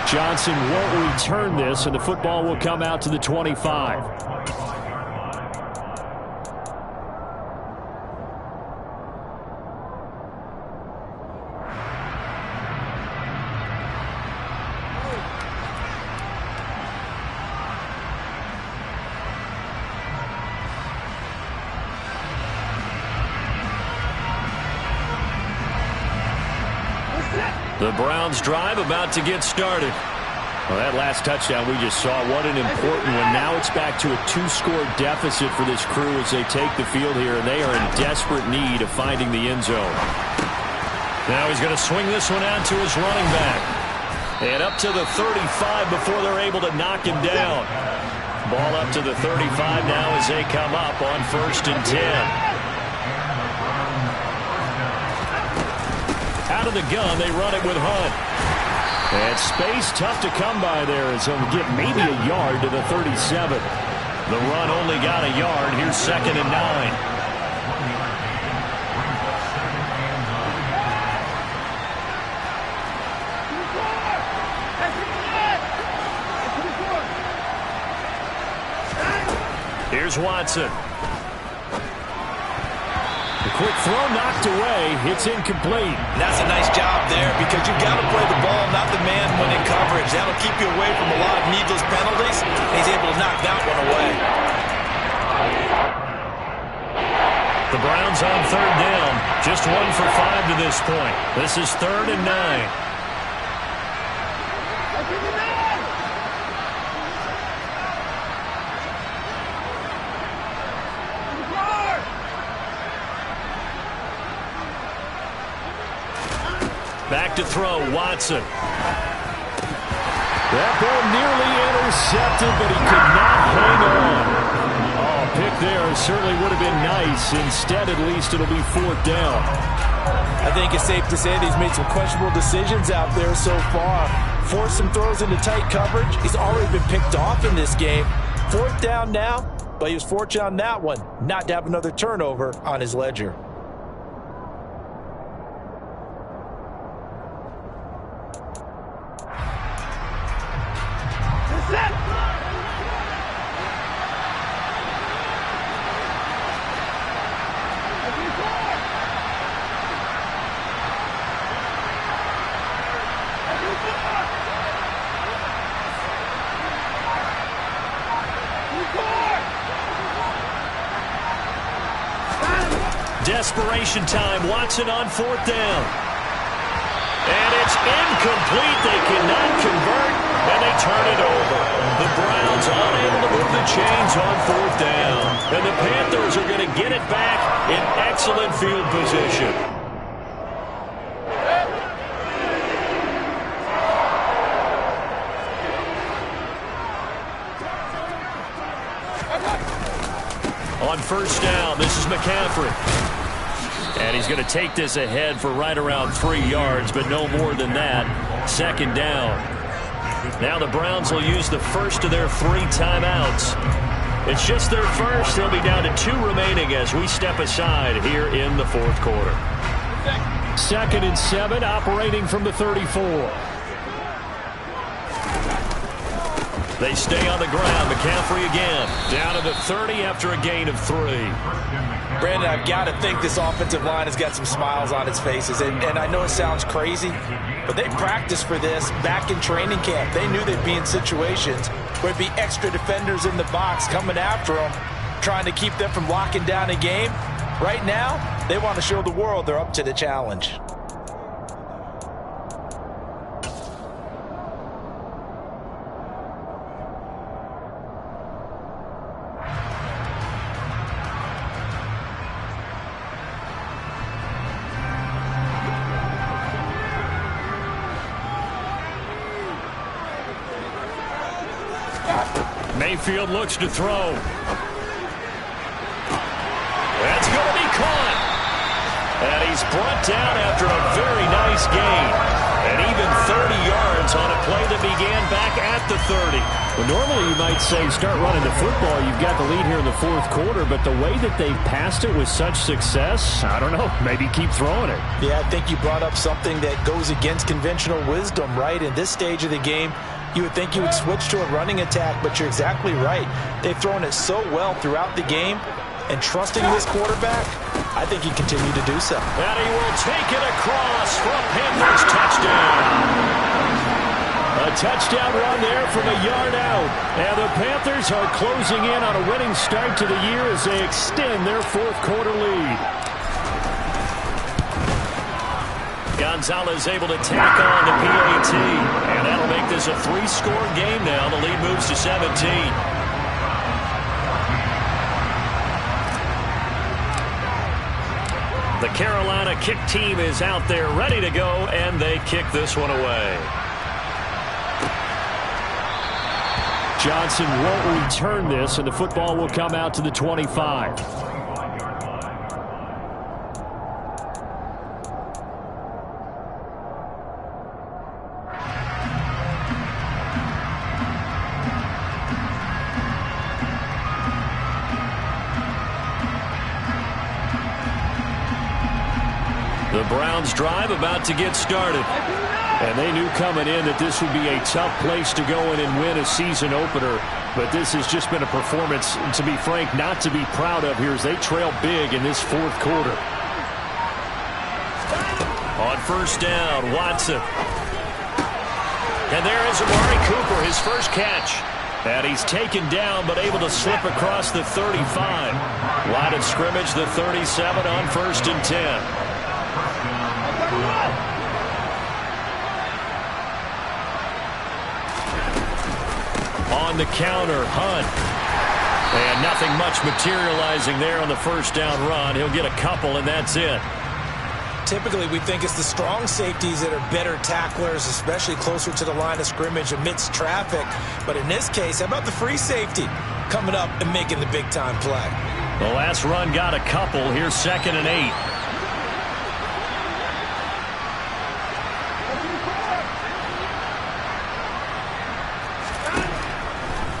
Johnson won't return this, and the football will come out to the 25. The Browns drive about to get started. Well, that last touchdown we just saw, what an important one. Now it's back to a 2-score deficit for this crew as they take the field here, and they are in desperate need of finding the end zone. Now he's going to swing this one out to his running back. And up to the 35 before they're able to knock him down. Ball up to the 35 now as they come up on 1st and 10. Out of the gun, they run it with Hunt. And space tough to come by there as he'll get maybe a yard to the 37. The run only got a yard. Here's 2nd and 9. Here's Watson. Quick throw knocked away. It's incomplete. That's a nice job there because you've got to play the ball, not the man when in coverage. That'll keep you away from a lot of needless penalties. He's able to knock that one away. The Browns on 3rd down. Just 1 for 5 to this point. This is 3rd and 9. Back to throw, Watson. That ball nearly intercepted, but he could not hang on. Oh, pick there certainly would have been nice. Instead, at least, it'll be 4th down. I think it's safe to say that he's made some questionable decisions out there so far. Forced some throws into tight coverage. He's already been picked off in this game. 4th down now, but he was fortunate on that one not to have another turnover on his ledger. Desperation time. Watson on 4th down. And it's incomplete. They cannot convert, and they turn it over. The Browns unable to move the chains on 4th down. And the Panthers are going to get it back in excellent field position. On 1st down, this is McCaffrey. And he's going to take this ahead for right around 3 yards, but no more than that. 2nd down. Now the Browns will use the first of their 3 timeouts. It's just their first. They'll be down to 2 remaining as we step aside here in the 4th quarter. 2nd and 7, operating from the 34. They stay on the ground. McCaffrey again. Down to the 30 after a gain of 3. Brandon, I've got to think this offensive line has got some smiles on its faces. And I know it sounds crazy, but they practiced for this back in training camp. They knew they'd be in situations where it'd be extra defenders in the box coming after them, trying to keep them from locking down a game. Right now, they want to show the world they're up to the challenge. Mayfield looks to throw. That's going to be caught. And he's brought down after a very nice gain. And even 30 yards on a play that began back at the 30. Well, normally you might say start running the football. You've got the lead here in the 4th quarter, but the way that they've passed it with such success, I don't know, maybe keep throwing it. Yeah, I think you brought up something that goes against conventional wisdom, right? In this stage of the game, you would think you would switch to a running attack, but you're exactly right. They've thrown it so well throughout the game, and trusting this quarterback, I think he continued to do so. And he will take it across for a Panthers touchdown. A touchdown run there from a yard out. And the Panthers are closing in on a winning start to the year as they extend their 4th quarter lead. Gonzalez able to tack on the PAT. And that'll make this a 3-score game now. The lead moves to 17. The Carolina kick team is out there ready to go, and they kick this one away. Johnson won't return this, and the football will come out to the 25. The Browns drive about to get started. And they knew coming in that this would be a tough place to go in and win a season opener. But this has just been a performance, to be frank, not to be proud of here as they trail big in this 4th quarter. On 1st down, Watson. And there is Amari Cooper, his first catch. And he's taken down but able to slip across the 35. Line of scrimmage, the 37 on 1st and 10. On the counter, Hunt. And nothing much materializing there on the 1st down run. He'll get a couple, and that's it. Typically, we think it's the strong safeties that are better tacklers, especially closer to the line of scrimmage amidst traffic. But in this case, how about the free safety coming up and making the big-time play? The last run got a couple. Here's 2nd and 8.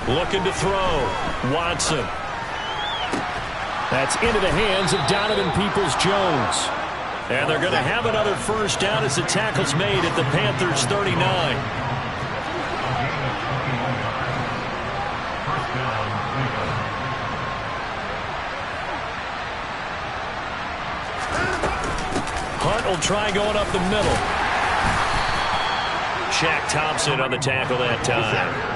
Looking to throw. Watson. That's into the hands of Donovan Peoples-Jones. And they're going to have another 1st down as the tackle's made at the Panthers' 39. Hunt will try going up the middle. Shaq Thompson on the tackle that time.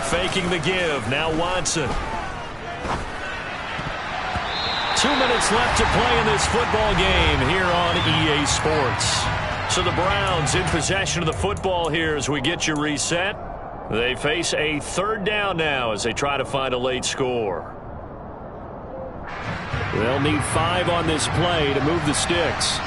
faking the give. Now Watson. 2 minutes left to play in this football game here on EA Sports. So the Browns in possession of the football here as we get you reset. They face a third down now as they try to find a late score. They'll need 5 on this play to move the sticks.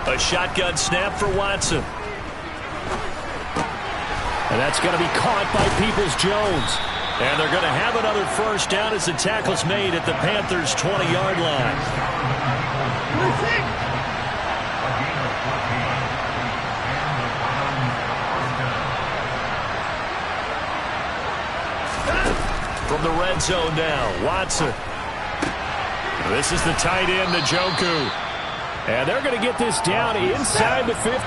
A shotgun snap for Watson. And that's going to be caught by Peoples-Jones. And they're going to have another first down as the tackle's made at the Panthers' 20-yard line. From the red zone now, Watson. This is the tight end, Njoku. And they're going to get this down inside the 15.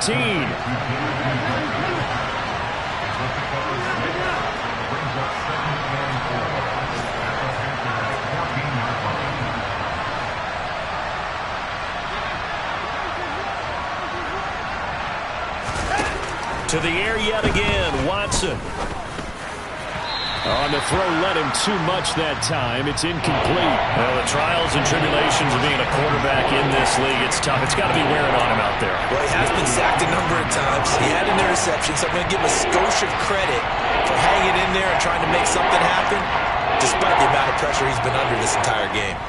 To the air yet again, Watson. On the throw, led him too much that time. It's incomplete. Well, the trials and tribulations of being a quarterback in this league, it's tough. It's got to be wearing on him out there. Well, he has been sacked a number of times. He had an interception, so I'm going to give him a skosh of credit for hanging in there and trying to make something happen, despite the amount of pressure he's been under this entire game.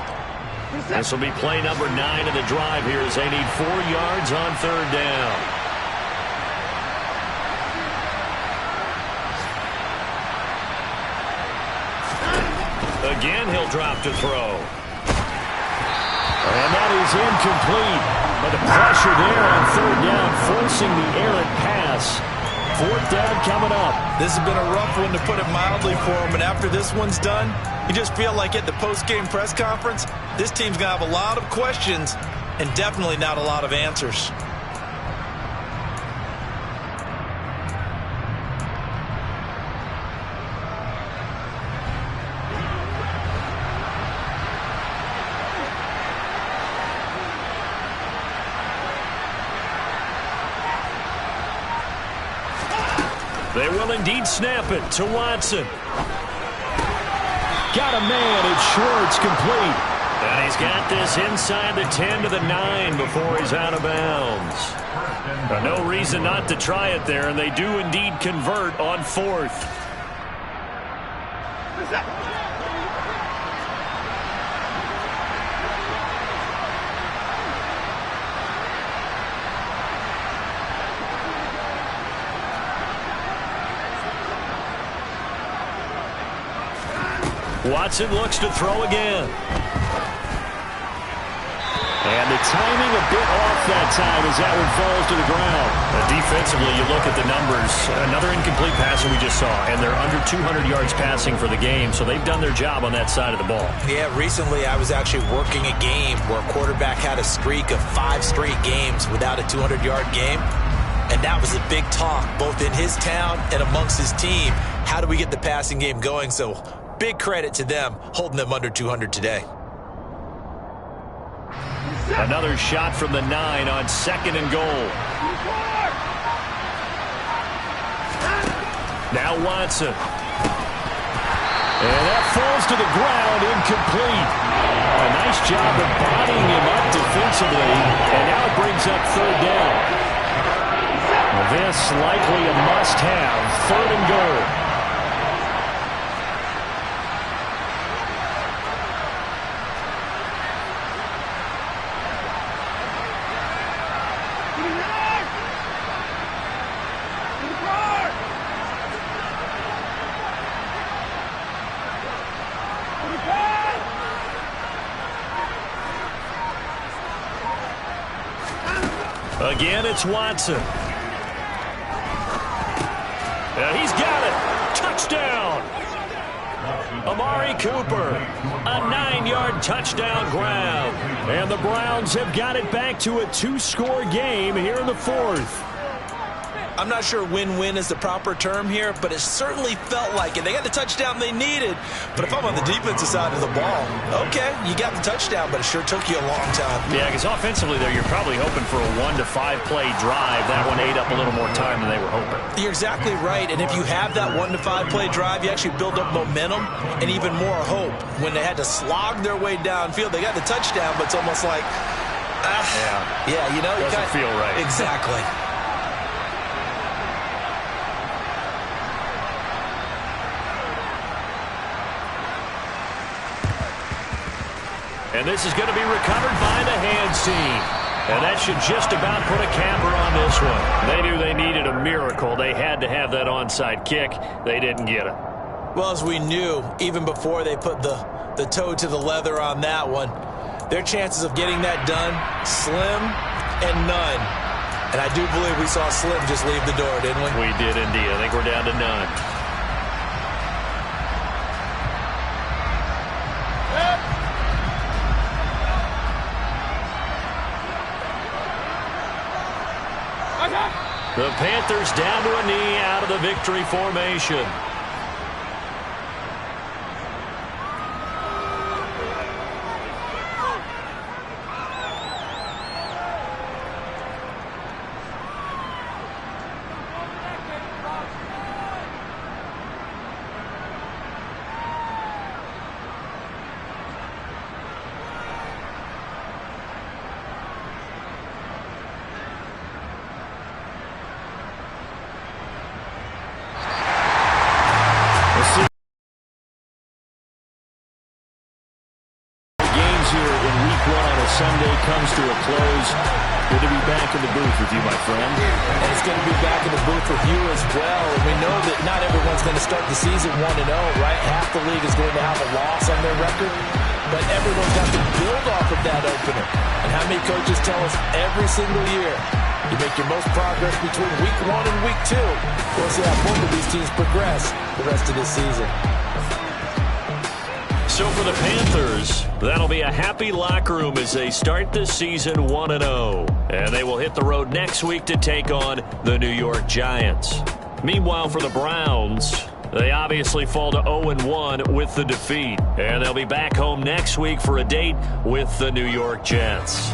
This will be play number 9 of the drive here as they need 4 yards on third down. Again, he'll drop to throw. And that is incomplete. But the pressure there on third down, forcing the errant pass. Fourth down coming up. This has been a rough one, to put it mildly, for him. And after this one's done, you just feel like at the post-game press conference, this team's going to have a lot of questions and definitely not a lot of answers. They will indeed snap it to Watson. Got a man. It's short. It's complete. And he's got this inside the 10 to the 9 before he's out of bounds. No reason not to try it there, and they do indeed convert on fourth. Watson looks to throw again. And the timing a bit off that time as that one falls to the ground. Defensively, you look at the numbers. Another incomplete pass that we just saw, and they're under 200 yards passing for the game, so they've done their job on that side of the ball. Yeah, recently I was actually working a game where a quarterback had a streak of 5 straight games without a 200-yard game. And that was a big talk, both in his town and amongst his team. How do we get the passing game going? So big credit to them, holding them under 200 today. Another shot from the 9 on 2nd and goal. Now Watson. And that falls to the ground, incomplete. A nice job of bodying him up defensively, and now it brings up third down. Well, this likely a must-have, 3rd and goal. Again, it's Watson. And he's got it. Touchdown. Amari Cooper. A 9-yard touchdown grab. And the Browns have got it back to a 2-score game here in the 4th. I'm not sure win-win is the proper term here, but it certainly felt like it. They got the touchdown they needed, but if I'm on the defensive side of the ball, okay, you got the touchdown, but it sure took you a long time. Yeah, because offensively there, you're probably hoping for a 1 to 5 play drive. That one ate up a little more time than they were hoping. You're exactly right, and if you have that 1 to 5 play drive, you actually build up momentum and even more hope. When they had to slog their way downfield, they got the touchdown, but it's almost like, yeah, you know, doesn't feel right. Exactly. And this is going to be recovered by the hands team. And that should just about put a capper on this one. They knew they needed a miracle. They had to have that onside kick. They didn't get it. Well, as we knew, even before they put the toe to the leather on that one, their chances of getting that done, slim and none. And I do believe we saw Slim just leave the door, didn't we? We did indeed. I think we're down to none. The Panthers down to a knee out of the victory formation. Sunday comes to a close. Good to be back in the booth with you, my friend. And it's good to be back in the booth with you as well. And we know that not everyone's going to start the season 1-0, right? Half the league is going to have a loss on their record. But everyone's got to build off of that opener. And how many coaches tell us every single year, you make your most progress between week 1 and week 2. We'll see how both of these teams progress the rest of this season. So for the Panthers, that'll be a happy locker room as they start this season 1-0. And they will hit the road next week to take on the New York Giants. Meanwhile, for the Browns, they obviously fall to 0-1 with the defeat. And they'll be back home next week for a date with the New York Jets.